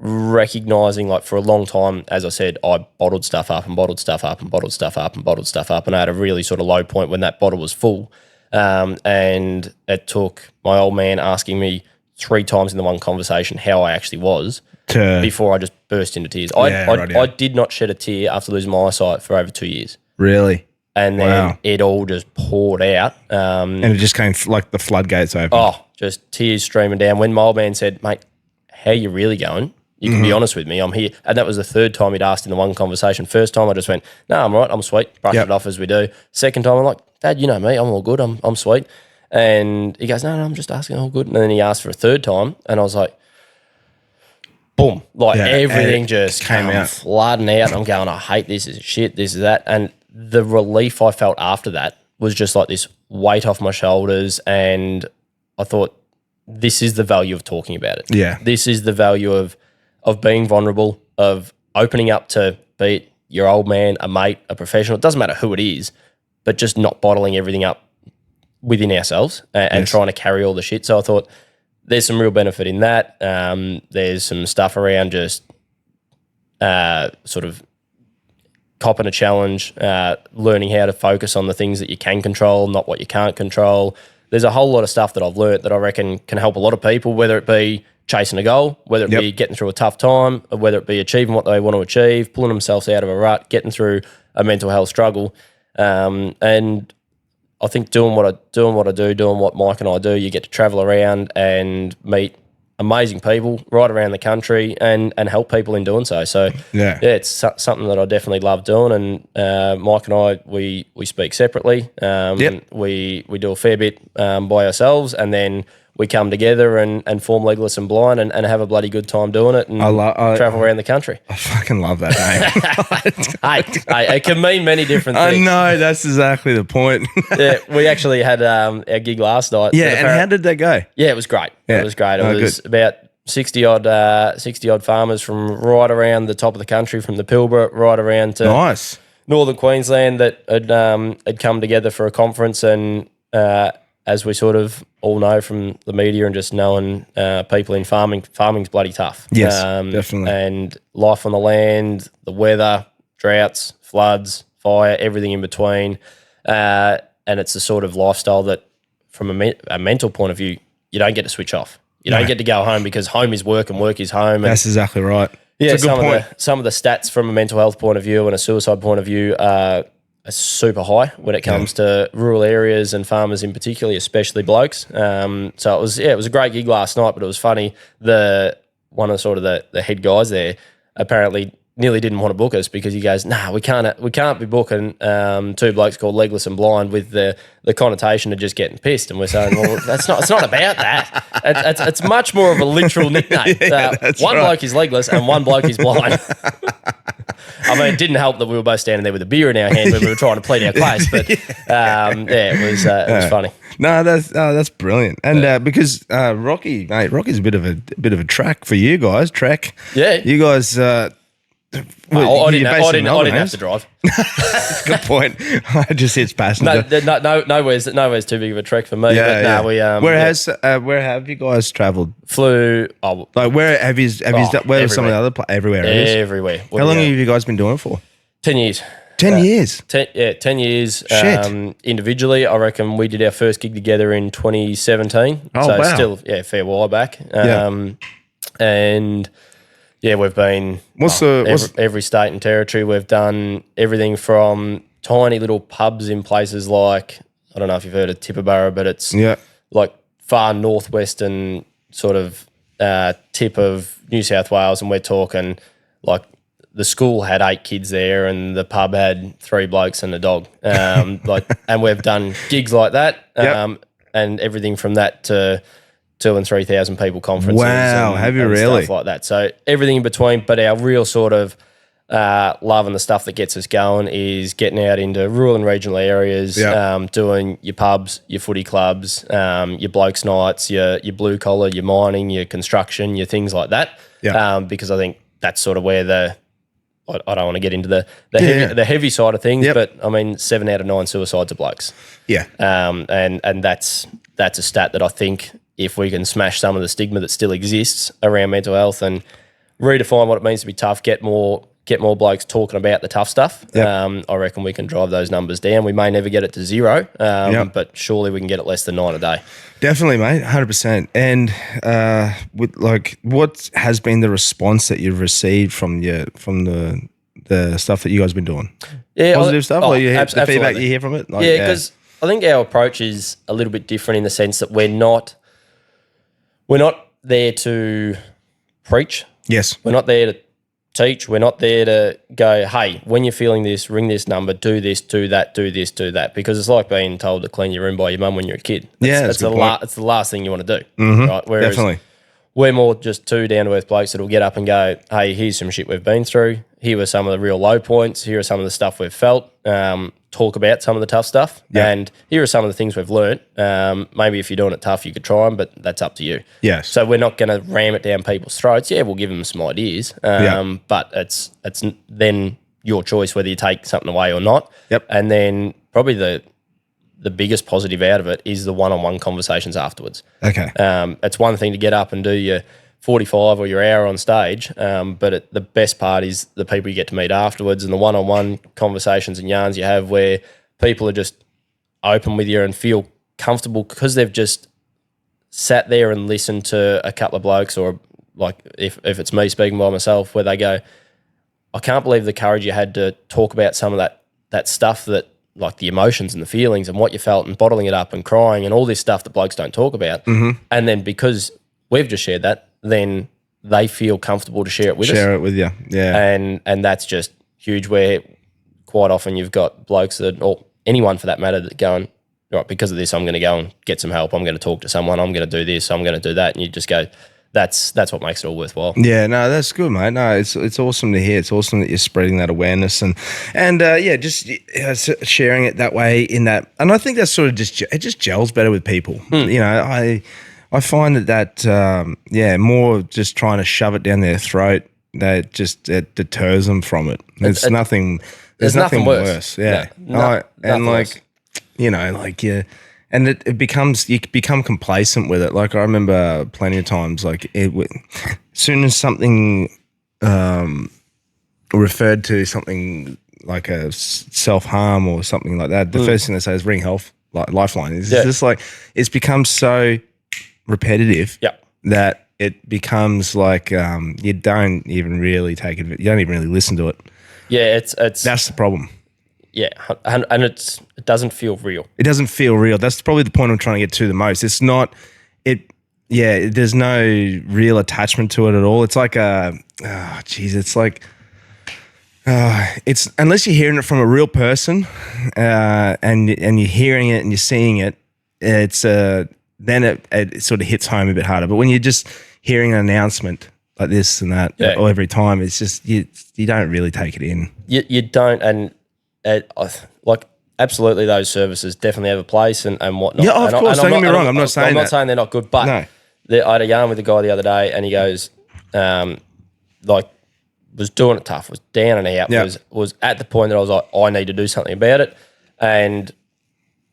recognising, like for a long time, as I said, I bottled stuff up and bottled stuff up and bottled stuff up and bottled stuff up, and I had a really sort of low point when that bottle was full. And it took my old man asking me 3 times in the one conversation how I actually was before I just burst into tears. I did not shed a tear after losing my eyesight for over 2 years. Really? And then it all just poured out. And it just came like the floodgates open. Oh, just tears streaming down. When my old man said, mate, how you really going? You can be honest with me. I'm here. And that was the 3rd time he'd asked in the one conversation. First time I just went, no, I'm right. I'm sweet. Brushed it off as we do. Second time I'm like, Dad, you know me. I'm all good. I'm sweet. And he goes, no, I'm just asking, all good. And then he asked for a 3rd time. And I was like, boom, like Yeah, everything it just came came out. flooding out. And I'm going, I hate this, is shit, this is that. And the relief I felt after that was just like this weight off my shoulders. And I thought, this is the value of talking about it. Yeah. This is the value of being vulnerable, of opening up to, be it your old man, a mate, a professional. It doesn't matter who it is, but just not bottling everything up within ourselves and trying to carry all the shit. So I thought there's some real benefit in that. There's some stuff around just sort of copping a challenge, learning how to focus on the things that you can control, not what you can't control. There's a whole lot of stuff that I've learnt that I reckon can help a lot of people, whether it be chasing a goal, whether it be getting through a tough time, or whether it be achieving what they want to achieve, pulling themselves out of a rut, getting through a mental health struggle. And I think doing what I do, doing what Mike and I do, you get to travel around and meet amazing people right around the country and help people in doing so. So it's something that I definitely love doing. And Mike and I, we speak separately. We do a fair bit by ourselves, and then we come together and form Legless and Blind and have a bloody good time doing it and travel around the country. I fucking love that name. Hey, it can mean many different things. I know, that's exactly the point. Yeah, we actually had our gig last night. Yeah, and how did that go? Yeah, it was great. Yeah. It was great. It Oh, was good. about 60 odd farmers from right around the top of the country, from the Pilbara right around to Nice. northern Queensland, that had come together for a conference. And as we sort of all know from the media and just knowing people in farming's bloody tough. Yes, definitely. And life on the land, the weather, droughts, floods, fire, everything in between. And it's the sort of lifestyle that, from a mental point of view, you don't get to switch off. You don't get to go home, because home is work and work is home. And That's exactly right. yeah, It's a good point. some of the stats from a mental health point of view and a suicide point of view are super high when it comes to rural areas and farmers in particular, especially blokes. So it was a great gig last night, but it was funny. One of the head guys there apparently nearly didn't want to book us, because he goes, "Nah, we can't be booking two blokes called Legless and Blind with the connotation of just getting pissed." And we're saying, "Well, it's not about that. It's much more of a literal nickname. One bloke is legless and one bloke is blind." I mean, it didn't help that we were both standing there with a beer in our hand when we were trying to plead our case, but it was funny. No, that's brilliant. And because Rocky's a bit of a track for you guys. Yeah. You guys. I didn't have to drive. Good point. I just hit passenger. Nowhere's too big of a trek for me. Yeah, but yeah. Where have you guys travelled? Flew. Like where have you done? Where are some of the other everywhere? It is? Everywhere. How long have you guys been doing it for? 10 years. 10 years. 10 years. Shit. Individually, I reckon we did our first gig together in 2017. Oh, so wow. still a fair while back. And yeah, we've been every state and territory. We've done everything from tiny little pubs in places like, I don't know if you've heard of Tippabara, but it's like far northwestern sort of tip of New South Wales, and we're talking like the school had 8 kids there and the pub had 3 blokes and a dog. And we've done gigs like that, and everything from that to 2,000 and 3,000 people conferences. Wow, have you and really? stuff like that? So everything in between. But our real sort of love and the stuff that gets us going is getting out into rural and regional areas, doing your pubs, your footy clubs, your blokes nights, your blue collar, your mining, your construction, your things like that. Because I think that's sort of where I don't want to get into the heavy side of things, but I mean 7 out of 9 suicides are blokes. Yeah. And that's a stat that I think, if we can smash some of the stigma that still exists around mental health and redefine what it means to be tough, get more blokes talking about the tough stuff, I reckon we can drive those numbers down. We may never get it to 0, but surely we can get it less than 9 a day. Definitely, mate, 100%. And what has been the response that you've received from the stuff that you guys have been doing? Yeah, positive stuff. The feedback you hear from it. Because I think our approach is a little bit different in the sense that we're not there to preach. Yes. We're not there to teach. We're not there to go, hey, when you're feeling this, ring this number, do this, do that, do this, do that. Because it's like being told to clean your room by your mum when you're a kid. It's the last thing you want to do. Mm-hmm. Right? Whereas definitely. we're more just two down-to-earth blokes that'll get up and go, hey, here's some shit we've been through. Here are some of the real low points. Here are some of the stuff we've felt. Talk about some of the tough stuff. Yeah. And here are some of the things we've learnt. Maybe if you're doing it tough, you could try them, but that's up to you. Yes. So we're not going to ram it down people's throats. Yeah, we'll give them some ideas. But it's then your choice whether you take something away or not. Yep. And then probably the biggest positive out of it is the one-on-one conversations afterwards. Okay. It's one thing to get up and do your 45 or your hour on stage, but the best part is the people you get to meet afterwards and the one-on-one conversations and yarns you have where people are just open with you and feel comfortable because they've just sat there and listened to a couple of blokes, or like if it's me speaking by myself, where they go, I can't believe the courage you had to talk about some of that stuff, that like the emotions and the feelings and what you felt, and bottling it up and crying and all this stuff that blokes don't talk about. Mm-hmm. And then because we've just shared that, then they feel comfortable to share it with us. Share it with you. Yeah. And that's just huge, where quite often you've got blokes that, or anyone for that matter, that going, right, because of this, I'm going to go and get some help. I'm going to talk to someone. I'm going to do this. I'm going to do that. And you just go, that's what makes it all worthwhile. Yeah, no, that's good, mate. No, it's awesome to hear. It's awesome that you're spreading that awareness and just sharing it that way in that. And I think that's sort of it just gels better with people. You know, I find that more just trying to shove it down their throat, it deters them from it. There's nothing worse. Yeah. Nothing worse. And it becomes, you become complacent with it. Like I remember plenty of times, like as soon as something referred to something like a self-harm or something like that, the first thing they say is ring health, like Lifeline. It's just like, it's become so repetitive that it becomes like you don't even really take it, you don't even really listen to it. Yeah, it's that's the problem. Yeah, and it doesn't feel real. It doesn't feel real. That's probably the point I'm trying to get to the most. It's not there's no real attachment to it at all. It's like it's unless you're hearing it from a real person and you're hearing it and you're seeing it, it's then it sort of hits home a bit harder. But when you're just hearing an announcement like this and that every time, it's just you don't really take it in. You don't, and like absolutely those services definitely have a place and whatnot. Yeah, of course. Don't get me wrong. I'm not saying I'm not saying they're not good, but I had a yarn with a guy the other day, and he goes, was doing it tough, was down and out, was at the point that I was like, I need to do something about it, and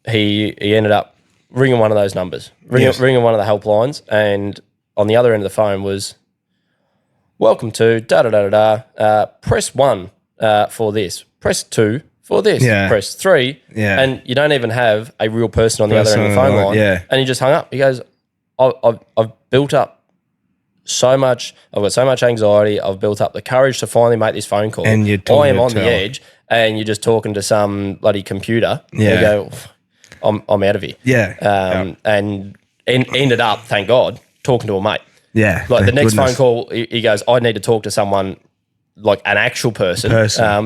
he ended up ringing one of those numbers, ringing one of the helplines, and on the other end of the phone was, welcome to da-da-da-da-da, press 1 for this, press 2 for this, press 3, and you don't even have a real person on the other end of the phone line, and he just hung up. He goes, I've built up so much, I've got so much anxiety, I've built up the courage to finally make this phone call, and I am on the edge, and you're just talking to some bloody computer, and you go, I'm out of here. And ended up, thank God, talking to a mate. Yeah. Like the next phone call, he goes, I need to talk to someone, like an actual person.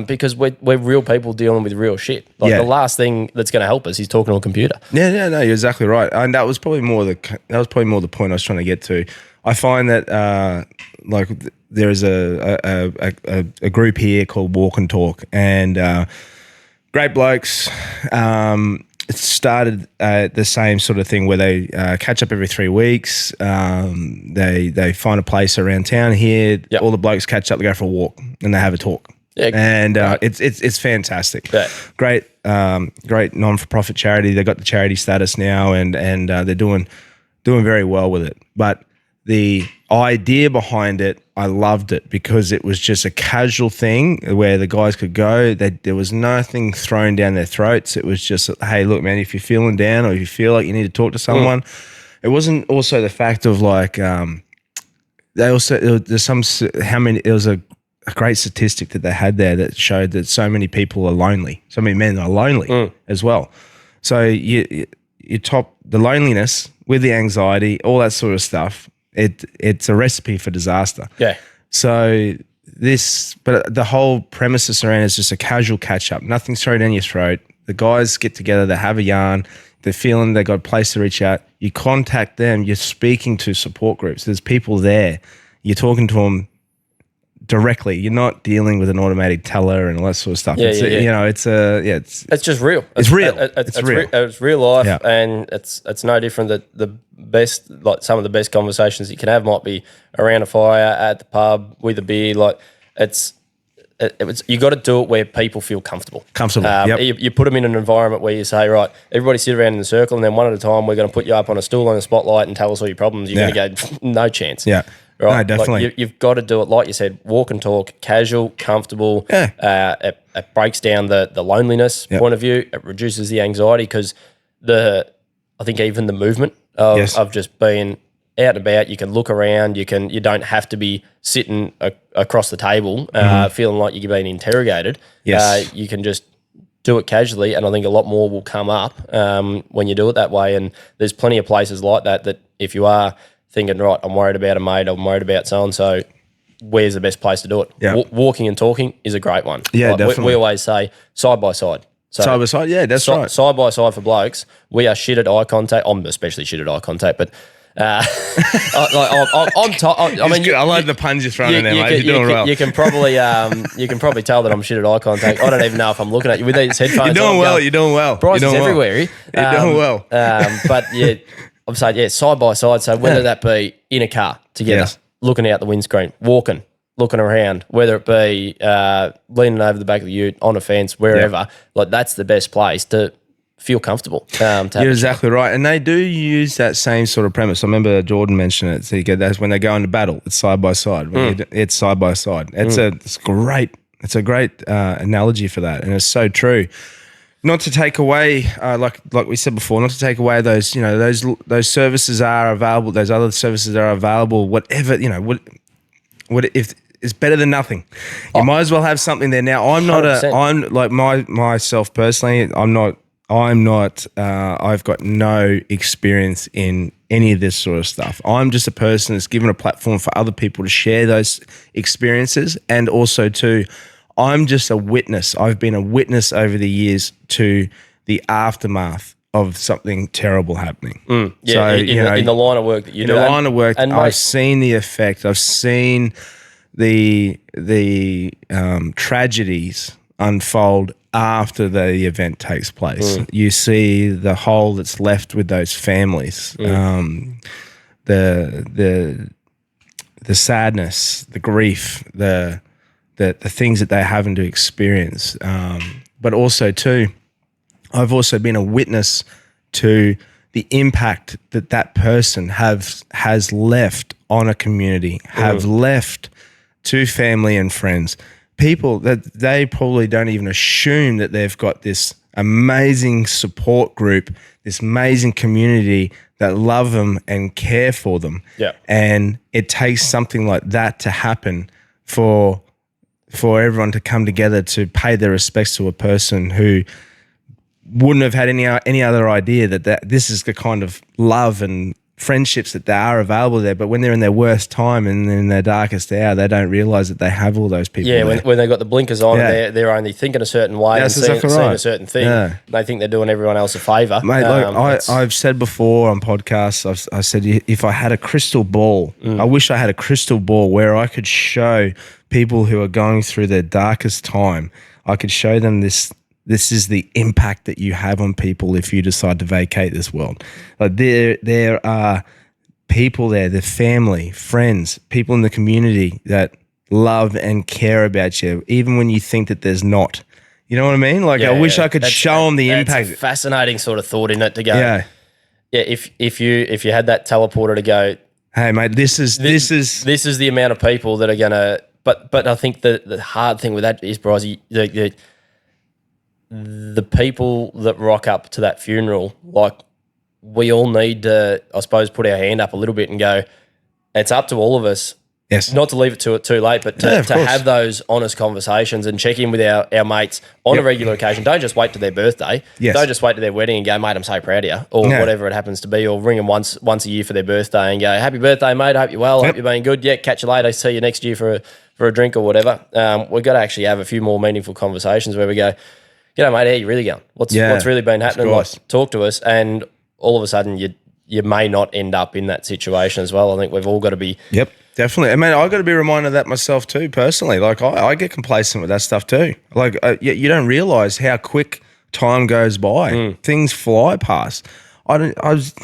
Because we're real people dealing with real shit. Like the last thing that's going to help us is talking to a computer. Yeah, no, you're exactly right. And that was probably more the point I was trying to get to. I find that there is a group here called Walk and Talk, and great blokes. It started the same sort of thing where they catch up every 3 weeks. They find a place around town here. Yep. All the blokes catch up, they go for a walk, and they have a talk. Yeah, and it's fantastic. Yeah. Great non-for-profit charity. They got the charity status now, and they're doing very well with it. But the idea behind it, I loved it because it was just a casual thing where the guys could go. There was nothing thrown down their throats. It was just, hey, look, man, if you're feeling down or if you feel like you need to talk to someone, it wasn't also the fact of like there was a great statistic that they had there that showed that so many people are lonely. So many men are lonely as well. So you top the loneliness with the anxiety, all that sort of stuff. It's a recipe for disaster. Yeah. So but the whole premises around is just a casual catch up. Nothing's thrown down your throat. The guys get together, they have a yarn. they're feeling they got a place to reach out. You contact them. You're speaking to support groups. There's people there. You're talking to them directly. You're not dealing with an automatic teller and all that sort of stuff. It's just real. It's real. It's real. It's real life, Yeah. and it's no different. That the best, like some of the best conversations you can have might be around a fire at the pub with a beer. Like you got to do it where people feel comfortable. You put them in an environment where you say, right, everybody sit around in a circle, and then one at a time we're going to put you up on a stool on a spotlight and tell us all your problems. You're going to go, no chance. Yeah. Right? No, definitely. Like you've got to do it, like you said, walk and talk, casual, comfortable. Yeah. It breaks down the loneliness point of view. It reduces the anxiety because I think even the movement of just being out and about, you can look around, you don't have to be sitting across the table feeling like you're being interrogated. Yes. You can just do it casually, and I think a lot more will come up when you do it that way. And there's plenty of places like that if you are thinking, right, I'm worried about a mate, I'm worried about so-and-so, where's the best place to do it? Yeah. Walking and talking is a great one. Yeah, definitely. We always say side by side. So side by side, yeah, that's right. Side by side for blokes, we are shit at eye contact. I'm especially shit at eye contact, but I like the puns you're throwing in there, mate. You're doing well. You can probably tell that I'm shit at eye contact. I don't even know if I'm looking at you with these headphones. You're doing well. You're doing well. Bryce is everywhere. You're doing well. But yeah, I'm saying side by side. So whether that be in a car together, looking out the windscreen, walking, looking around, whether it be leaning over the back of the ute, on a fence, wherever, like that's the best place to feel comfortable. You're exactly right. And they do use that same sort of premise. I remember Jordan mentioned it. So you get that when they go into battle, it's side by side. It's side by side. It's great. It's a great analogy for that. And it's so true. Not to take away, like we said before, not to take away those, those services are available, those other services are available, whatever, what if it's better than nothing. You might as well have something there. Now, I'm like myself personally, I've got no experience in any of this sort of stuff. I'm just a person that's given a platform for other people to share those experiences, and also too, I'm just a witness. I've been a witness over the years to the aftermath of something terrible happening. Yeah, so, in the line of work that you do. In the line of work, I've seen the effect. I've seen the tragedies unfold after the event takes place. You see the hole that's left with those families, the sadness, the grief, the things that they're having to experience. But also too, I've also been a witness to the impact that person has left on a community, have left to family and friends. People that they probably don't even assume that they've got this amazing support group, this amazing community that love them and care for them. Yeah. And it takes something like that to happen for everyone to come together to pay their respects to a person who wouldn't have had any other idea that this is the kind of love and friendships that they are available there. But when they're in their worst time and in their darkest hour, they don't realize that they have all those people. Yeah, when they've got the blinkers on, they're only thinking a certain way and seeing a certain thing. Yeah. They think they're doing everyone else a favour. Mate, I've said before on podcasts, I said if I had a crystal ball, I wish I had a crystal ball where I could show people who are going through their darkest time, I could show them this is the impact that you have on people if you decide to vacate this world. Like there are people there, the family, friends, people in the community that love and care about you, even when you think that there's not. You know what I mean? Like I wish I could show them the impact. It's a fascinating sort of thought in it to go. Yeah. If you had that teleporter to go, hey mate, this is the amount of people that are gonna. But I think the hard thing with that is, Bryce, the people that rock up to that funeral, like we all need to, I suppose, put our hand up a little bit and go, it's up to all of us. Yes. Not to leave it too late, but to have those honest conversations and check in with our mates on a regular occasion. Don't just wait to their birthday. Yes. Don't just wait to their wedding and go, mate, I'm so proud of you, or whatever it happens to be, or ring them once a year for their birthday and go, happy birthday, mate. I hope you're well. I hope you're being good. Yeah, catch you later. See you next year for a drink or whatever. We've got to actually have a few more meaningful conversations where we go, "G'day, mate. How you really going? What's really been happening? Like, talk to us." And all of a sudden, you may not end up in that situation as well. I think we've all got to be. Yep, definitely. I mean, I got to be reminded of that myself too, personally. Like, I get complacent with that stuff too. Like, you don't realise how quick time goes by. Things fly past. I was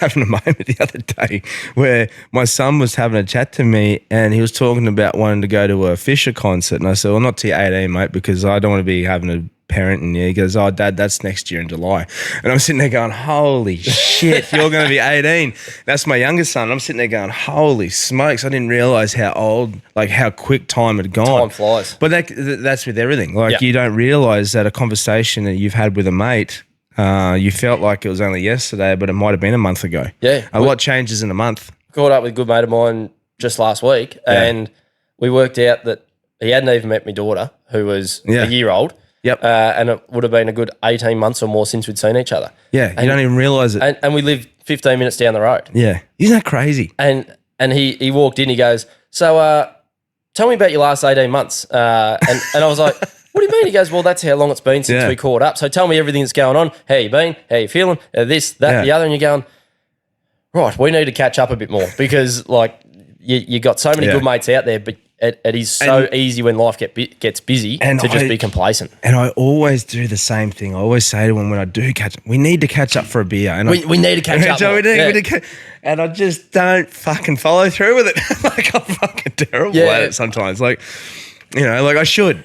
having a moment the other day where my son was having a chat to me and he was talking about wanting to go to a Fisher concert. And I said, well, not till 18, mate, because I don't want to be having a parent. And he goes, oh, Dad, that's next year in July. And I'm sitting there going, holy shit, you're going to be 18. That's my youngest son. I'm sitting there going, holy smokes, I didn't realise how old, like how quick time had gone. Time flies. But that's with everything. Like you don't realise that a conversation that you've had with a mate, you felt like it was only yesterday, but it might have been a month ago. Yeah. A lot changes in a month. Caught up with a good mate of mine just last week, and we worked out that he hadn't even met my daughter, who was a year old. Yep. And it would have been a good 18 months or more since we'd seen each other. Yeah, you don't even realise it. And we live 15 minutes down the road. Yeah. Isn't that crazy? And he walked in, he goes, so tell me about your last 18 months. And I was like, what do you mean? He goes, well, that's how long it's been since we caught up. So tell me everything that's going on. How you been? How you feeling? This, that, the other. And you're going, right, we need to catch up a bit more because like you got so many good mates out there, but it is so easy when life gets busy to just be complacent. And I always do the same thing. I always say to them when I do catch up, we need to catch up for a beer. And we need to catch up. We need to and I just don't fucking follow through with it. Like I'm fucking terrible at it sometimes. Like, you know, like I should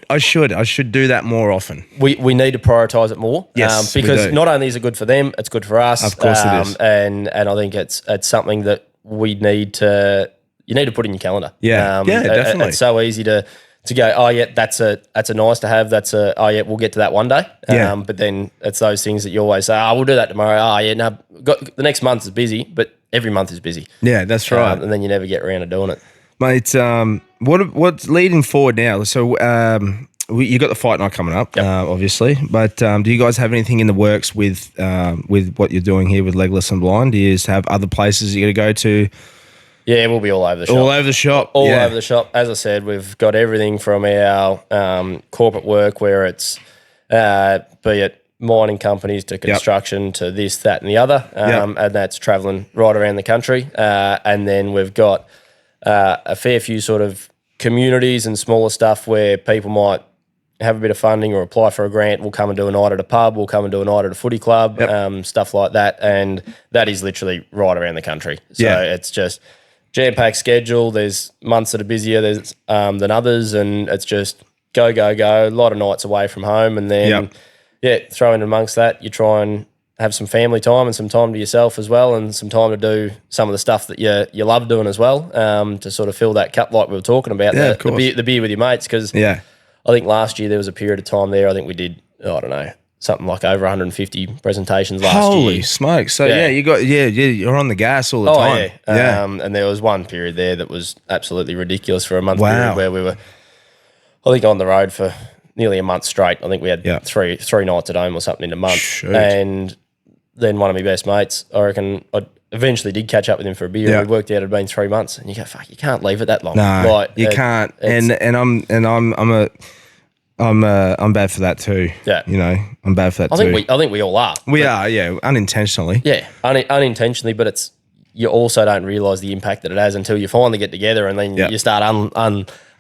do that more often. We need to prioritise it more. Yes, because not only is it good for them, it's good for us. Of course it is. And I think it's something that you need to put in your calendar. Yeah, definitely. It's so easy to go, oh yeah, that's a nice to have. We'll get to that one day. But then it's those things that you always say, oh, we'll do that tomorrow. Oh yeah, no, the next month is busy, but every month is busy. Yeah, that's right. And then you never get around to doing it. Mate, what's leading forward now? So you got the fight night coming up, obviously. But do you guys have anything in the works with what you're doing here with Legless and Blind? Do you just have other places you're going to go to? Yeah, we'll be all over the shop. All over the shop. All over the shop. As I said, we've got everything from our corporate work where it's be it mining companies to construction to this, that and the other. And that's travelling right around the country. And then we've got a fair few sort of communities and smaller stuff where people might have a bit of funding or apply for a grant. We'll come and do a night at a pub. We'll come and do a night at a footy club, stuff like that. And that is literally right around the country. So it's just jam-packed schedule. There's months that are busier than others, and it's just go. A lot of nights away from home, and then throw in amongst that, you try and have some family time and some time to yourself as well, and some time to do some of the stuff that you love doing as well, to sort of fill that cup like we were talking about. The beer with your mates, because I think last year there was a period of time there. I think we did something like over 150 presentations last year. Holy smokes. So you're on the gas all the time. And there was one period there that was absolutely ridiculous for a month period where we were, I think, on the road for nearly a month straight. I think we had three nights at home or something in a month. Shoot. And then one of my best mates, I reckon, I eventually did catch up with him for a beer. We worked out it had been 3 months, and you go, fuck, you can't leave it that long. No, you can't. And I'm bad for that too. Yeah, you know, I'm bad for that too. I think we all are. We are, unintentionally. Yeah, unintentionally, but you also don't realise the impact that it has until you finally get together, and then you start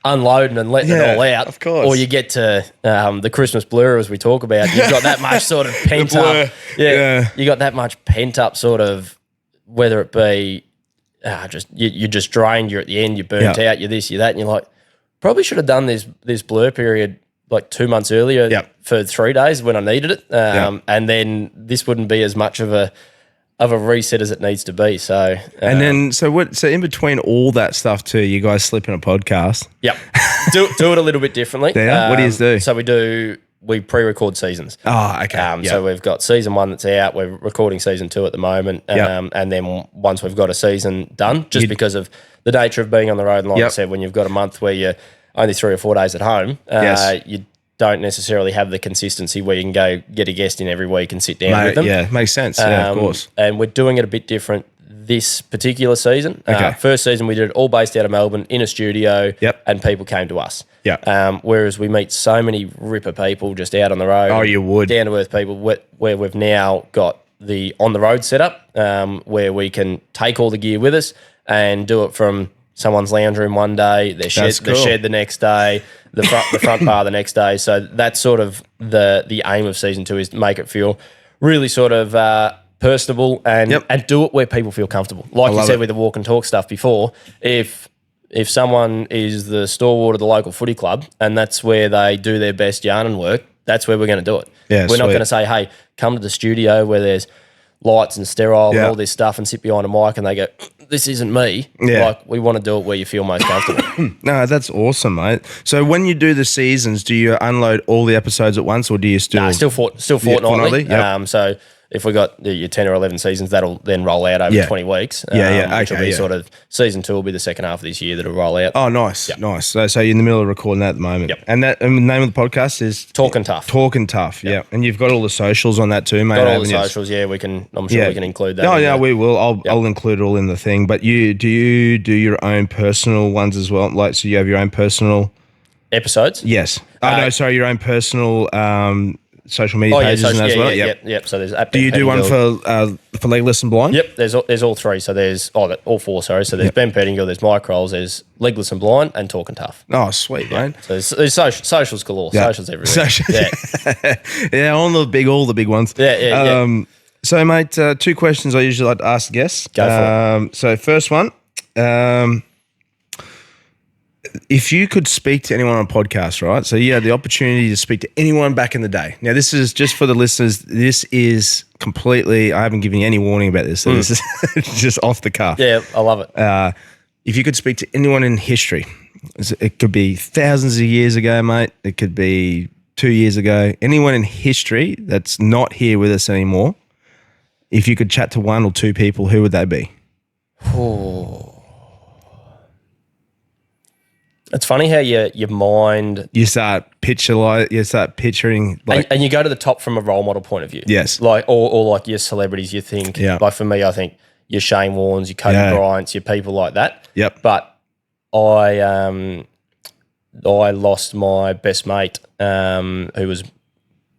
unloading and letting it all out. Of course. Or you get to the Christmas blur, as we talk about. You've got that much sort of pent up. You got that much pent up sort of, whether it be you're just drained. You're at the end. You're burnt out. You're this. You're that. And you're like, probably should have done this blur period like 2 months earlier for 3 days when I needed it. And then this wouldn't be as much of a reset as it needs to be. So so in between all that stuff too, you guys slip in a podcast. Yep. do it a little bit differently. What do you do? So we pre-record seasons. Oh, okay. So we've got season 1 that's out. We're recording season 2 at the moment. And then once we've got a season done, because of the nature of being on the road, and like I said, when you've got a month where you're only 3 or 4 days at home, you don't necessarily have the consistency where you can go get a guest in every week and sit down with them. Yeah, makes sense. Of course. And we're doing it a bit different this particular season. Okay. First season we did it all based out of Melbourne in a studio, and people came to us. Yeah. Whereas we meet so many ripper people just out on the road. Oh, you would. Down to earth people where we've now got the on the road setup where we can take all the gear with us and do it from someone's lounge room one day, their shed the next day, the front bar the next day. So that's sort of the aim of season 2 is to make it feel really sort of personable and do it where people feel comfortable. Like you said with the walk and talk stuff before, if someone is the stalwart of the local footy club and that's where they do their best yarning work, that's where we're going to do it. Yeah, we're not going to say, hey, come to the studio where there's lights and sterile and all this stuff and sit behind a mic and they go, this isn't me. Yeah. Like, we want to do it where you feel most comfortable. No, that's awesome, mate. So when you do the seasons, do you unload all the episodes at once or do you still... Nah, still fortnightly. Yep. So if we got your 10 or 11 seasons, that'll then roll out over 20 weeks. Which will be sort of season 2 will be the second half of this year that'll roll out. Oh, nice, nice. So you're in the middle of recording that at the moment. Yep. And the name of the podcast is Talkin Tough. Talkin Tough. Yeah, and you've got all the socials on that too, mate. Got all the socials. Yeah, we can. I'm sure we can include that. Oh, yeah, we will. I'll include it all in the thing. But do you do your own personal ones as well? Like, so you have your own personal episodes? Yes. No, sorry, your own personal social media pages as well. Yep. So there's. Do you do one for Legless and Blind? Yep. There's all three. So there's all four. Sorry. So there's Ben Pettingill, there's Mike Rolls, there's Legless and Blind, and Talkin Tough. Oh, sweet, man. So there's socials galore. Yeah. Socials everywhere. Yeah, all the big ones. Yeah. So, mate, 2 questions I usually like to ask guests. Go for it. So, first one. If you could speak to anyone on a podcast, right? So you had the opportunity to speak to anyone back in the day. Now, this is just for the listeners. This is completely, I haven't given you any warning about this. So this is just off the cuff. Yeah, I love it. If you could speak to anyone in history, it could be thousands of years ago, mate. It could be 2 years ago. Anyone in history that's not here with us anymore, if you could chat to 1 or 2 people, who would they be? Oh. It's funny how your mind... You start picturing... Like, and you go to the top from a role model point of view. Yes. Like, or like your celebrities, you think... Yeah. Like for me, I think your Shane Warnes, your Kobe Bryants, your people like that. Yep. But I lost my best mate who was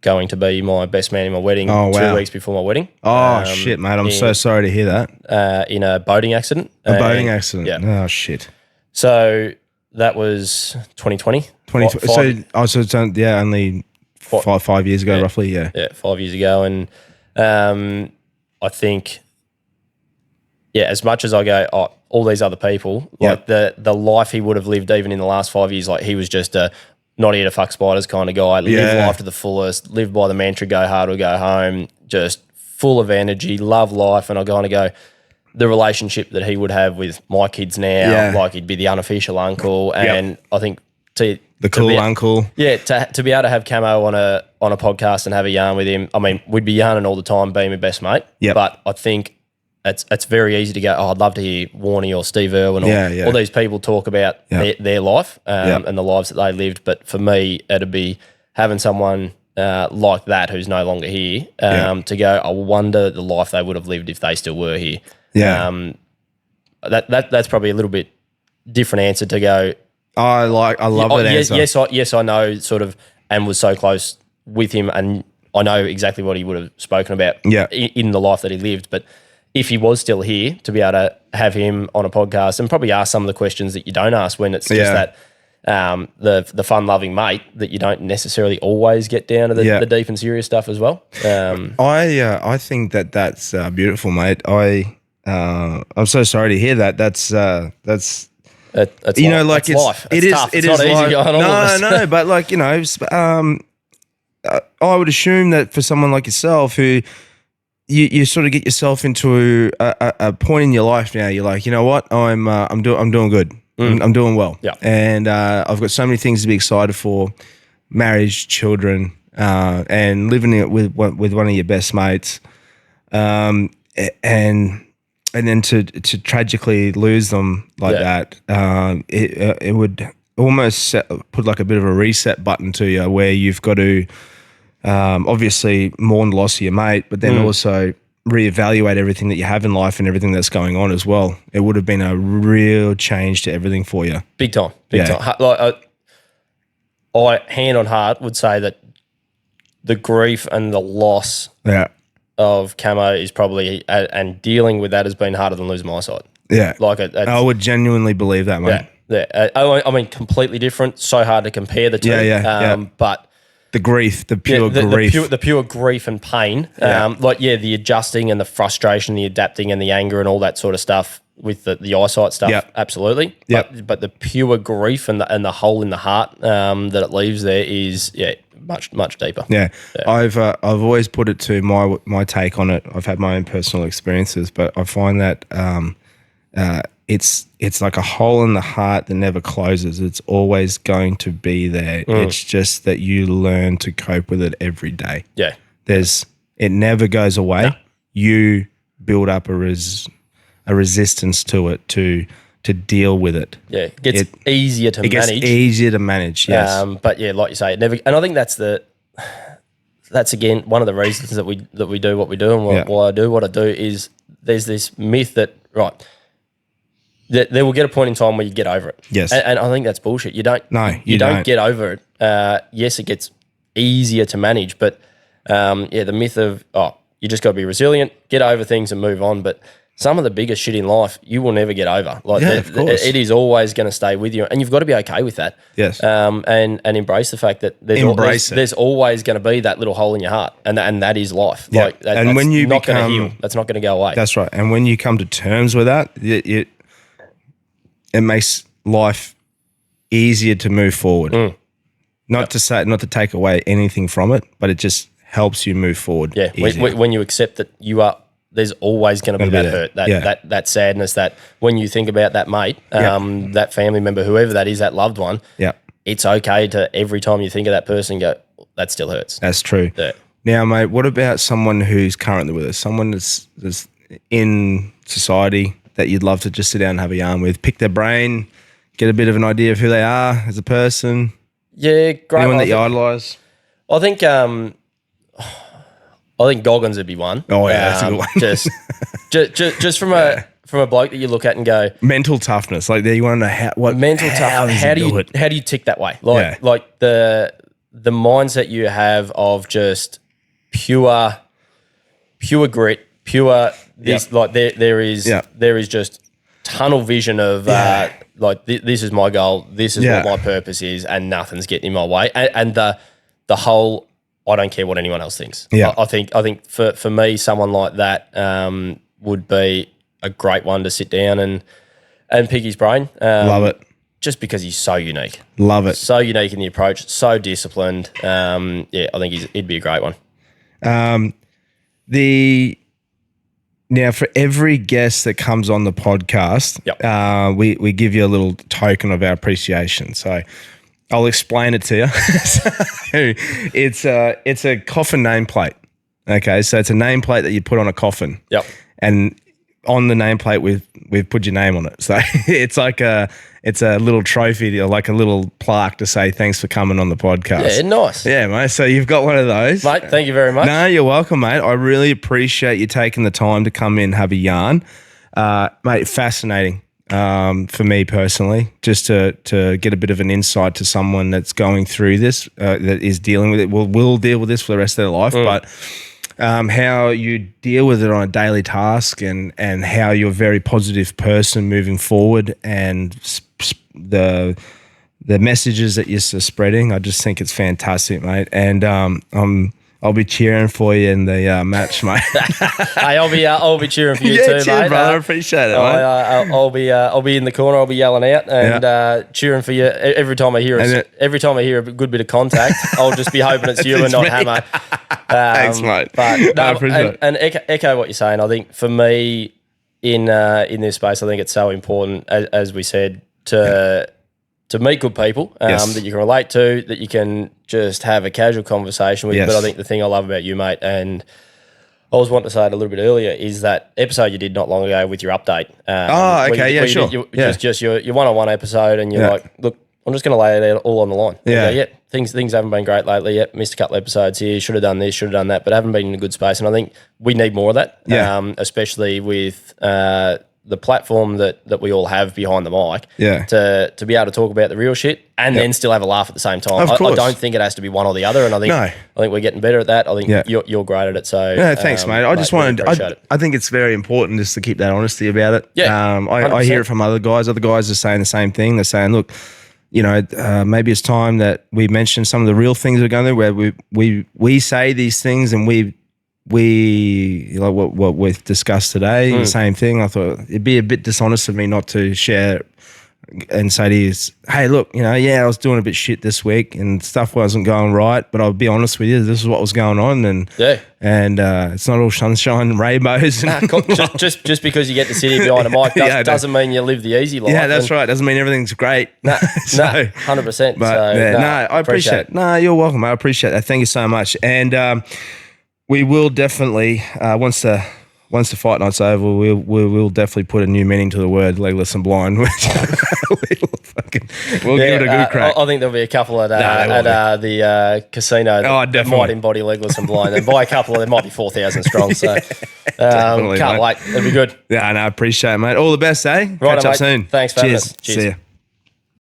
going to be my best man in my wedding 2 weeks before my wedding. Oh, shit, mate. I'm so sorry to hear that. In a boating accident. A boating accident? Yeah. Oh, shit. So... That was 2020. 2020. So it's only 5 years ago, roughly. Yeah. Yeah, 5 years ago, and I think, as much as I go, all these other people, like the life he would have lived even in the last 5 years, like he was just a not here to fuck spiders kind of guy. Live life to the fullest. Live by the mantra, go hard or go home. Just full of energy, love life, and I kind of go. The relationship that he would have with my kids now, like he'd be the unofficial uncle, and I think the cool uncle. Yeah, to be able to have Camo on a podcast and have a yarn with him. I mean, we'd be yarning all the time, being my best mate. Yep. But I think it's very easy to go. I'd love to hear Warnie or Steve Irwin or all these people talk about their life and the lives that they lived. But for me, it'd be having someone like that who's no longer here to go. I wonder the life they would have lived if they still were here. Yeah, that's probably a little bit different answer to go. I love that answer. Yes, I know sort of, and was so close with him, and I know exactly what he would have spoken about. In the life that he lived. But if he was still here, to be able to have him on a podcast and probably ask some of the questions that you don't ask when it's just that the fun loving mate that you don't necessarily always get down to the deep and serious stuff as well. I think that's beautiful, mate. I'm so sorry to hear that. That's it's you know, like it's life. It is tough. it it's is not easy going on all of us. No, but like, you know, I would assume that for someone like yourself who you sort of get yourself into a point in your life now, you're like, you know what, I'm doing good. I'm doing well. Yeah. And I've got so many things to be excited for: marriage, children, and living it with one of your best mates. And then to tragically lose them like that, it would almost put like a bit of a reset button to you, where you've got to obviously mourn the loss of your mate, but then also reevaluate everything that you have in life and everything that's going on as well. It would have been a real change to everything for you. Big time. Like I, hand on heart, would say that the grief and the loss of Camo is probably, and dealing with that has been harder than losing my eyesight. Yeah. Like I would genuinely believe that, mate. Yeah. I mean, completely different. So hard to compare the two. But the grief, the pure grief. The pure grief and pain. The adjusting and the frustration, the adapting and the anger and all that sort of stuff with the eyesight stuff, absolutely. But the pure grief and the hole in the heart that it leaves there is much deeper. I've always put it to my take on it. I've had my own personal experiences, but I find that it's like a hole in the heart that never closes. It's always going to be there. It's just that you learn to cope with it every day. It never goes away. No. You build up a resistance to it to deal with it. It gets easier to manage. It gets easier to manage, yes. But like you say, it never. And I think that's again one of the reasons that we do what we do and why I do what I do is there's this myth that that there will get a point in time where you get over it. Yes. And I think that's bullshit. You don't. No, you don't get over it. Yes, it gets easier to manage, but the myth of you just got to be resilient, get over things and move on. But some of the biggest shit in life you will never get over. Of course. It is always going to stay with you, and you've got to be okay with that. Yes. And embrace the fact that there's always going to be that little hole in your heart, and that is life. Yeah. And when you not going to heal, that's not going to go away. That's right. And when you come to terms with that, it makes life easier to move forward. Not to take away anything from it, but it just helps you move forward. Yeah. When you accept that there's always going to be that hurt, that sadness, that when you think about that mate, that family member, whoever that is, that loved one, it's okay to every time you think of that person go, that still hurts. That's true. Yeah. Now, mate, what about someone who's currently with us, someone that's in society that you'd love to just sit down and have a yarn with, pick their brain, get a bit of an idea of who they are as a person? Yeah, great. Anyone that you idolise? I think Goggins would be one. Oh yeah, that's a good one. just from a bloke that you look at and go, mental toughness. Like there, you want to know how do you tick that way? Like the mindset you have of just pure grit, pure this. Like there is just tunnel vision of this is my goal, this is what my purpose is, and nothing's getting in my way. And the whole, I don't care what anyone else thinks. Yeah. I think for me, someone like that would be a great one to sit down and pick his brain. Love it. Just because he's so unique. Love it. So unique in the approach, so disciplined. I think he'd be a great one. Now, for every guest that comes on the podcast, we give you a little token of our appreciation. So I'll explain it to you. It's a coffin nameplate. Okay, so it's a nameplate that you put on a coffin. Yep. And on the nameplate, we've put your name on it. So it's like a little trophy, or like a little plaque to say thanks for coming on the podcast. Yeah, nice. Yeah, mate. So you've got one of those. Mate, thank you very much. No, you're welcome, mate. I really appreciate you taking the time to come in and have a yarn. Mate, fascinating for me personally, just to get a bit of an insight to someone that's going through this, that is dealing with it, will deal with this for the rest of their life, but how you deal with it on a daily task and how you're a very positive person moving forward, and the messages that you're spreading. I just think it's fantastic, mate. And I'll be cheering for you in the match, mate. Hey, I'll be cheering for you too, cheers, mate. Brother. I appreciate it, mate. I'll be in the corner. I'll be yelling out and cheering for you every time I hear a good bit of contact. I'll just be hoping it's you and not Hammer. Thanks, mate. But I appreciate it. And echo what you're saying. I think for me in this space, I think it's so important, as we said, to meet good people that you can relate to, that you can just have a casual conversation with. Yes. But I think the thing I love about you, mate, and I was wanting to say it a little bit earlier, is that episode you did not long ago with your update. Sure. Just your one-on-one episode, and you're like, look, I'm just going to lay it all on the line. Yeah. Things haven't been great lately. Yep, missed a couple of episodes here. Should have done this, should have done that, but haven't been in a good space. And I think we need more of that. Yeah. Especially with the platform that we all have behind the mic, Yeah. to be able to talk about the real shit and then still have a laugh at the same time. Of I course. don't think it has to be one or the other, and I think we're getting better at that. I think you're great at it. So no, thanks, mate. I just wanted. appreciate it. I think it's very important just to keep that honesty about it. Yeah, I hear it from other guys. Other guys are saying the same thing. They're saying, look, maybe it's time that we mention some of the real things we're going through, where we say these things and we like what we've discussed today, the same thing. I thought it'd be a bit dishonest of me not to share and say to you, hey, look, I was doing a bit shit this week and stuff wasn't going right, but I'll be honest with you, this is what was going on, and it's not all sunshine and rainbows. Just because you get to sit here behind a mic doesn't mean you live the easy life. Yeah, that's right. Doesn't mean everything's great. No, 100%. But I appreciate it. No, you're welcome. I appreciate that. Thank you so much. And we will definitely once the fight night's over, we'll definitely put a new meaning to the word legless and blind. We'll give it a good crack. I think there'll be a couple at the casino that might embody legless and blind. And by a couple, there might be 4,000 strong. So can't wait. It'll be good. Yeah, I appreciate it, mate. All the best, eh? Right, Catch up soon. Thanks for having us. Cheers. See ya.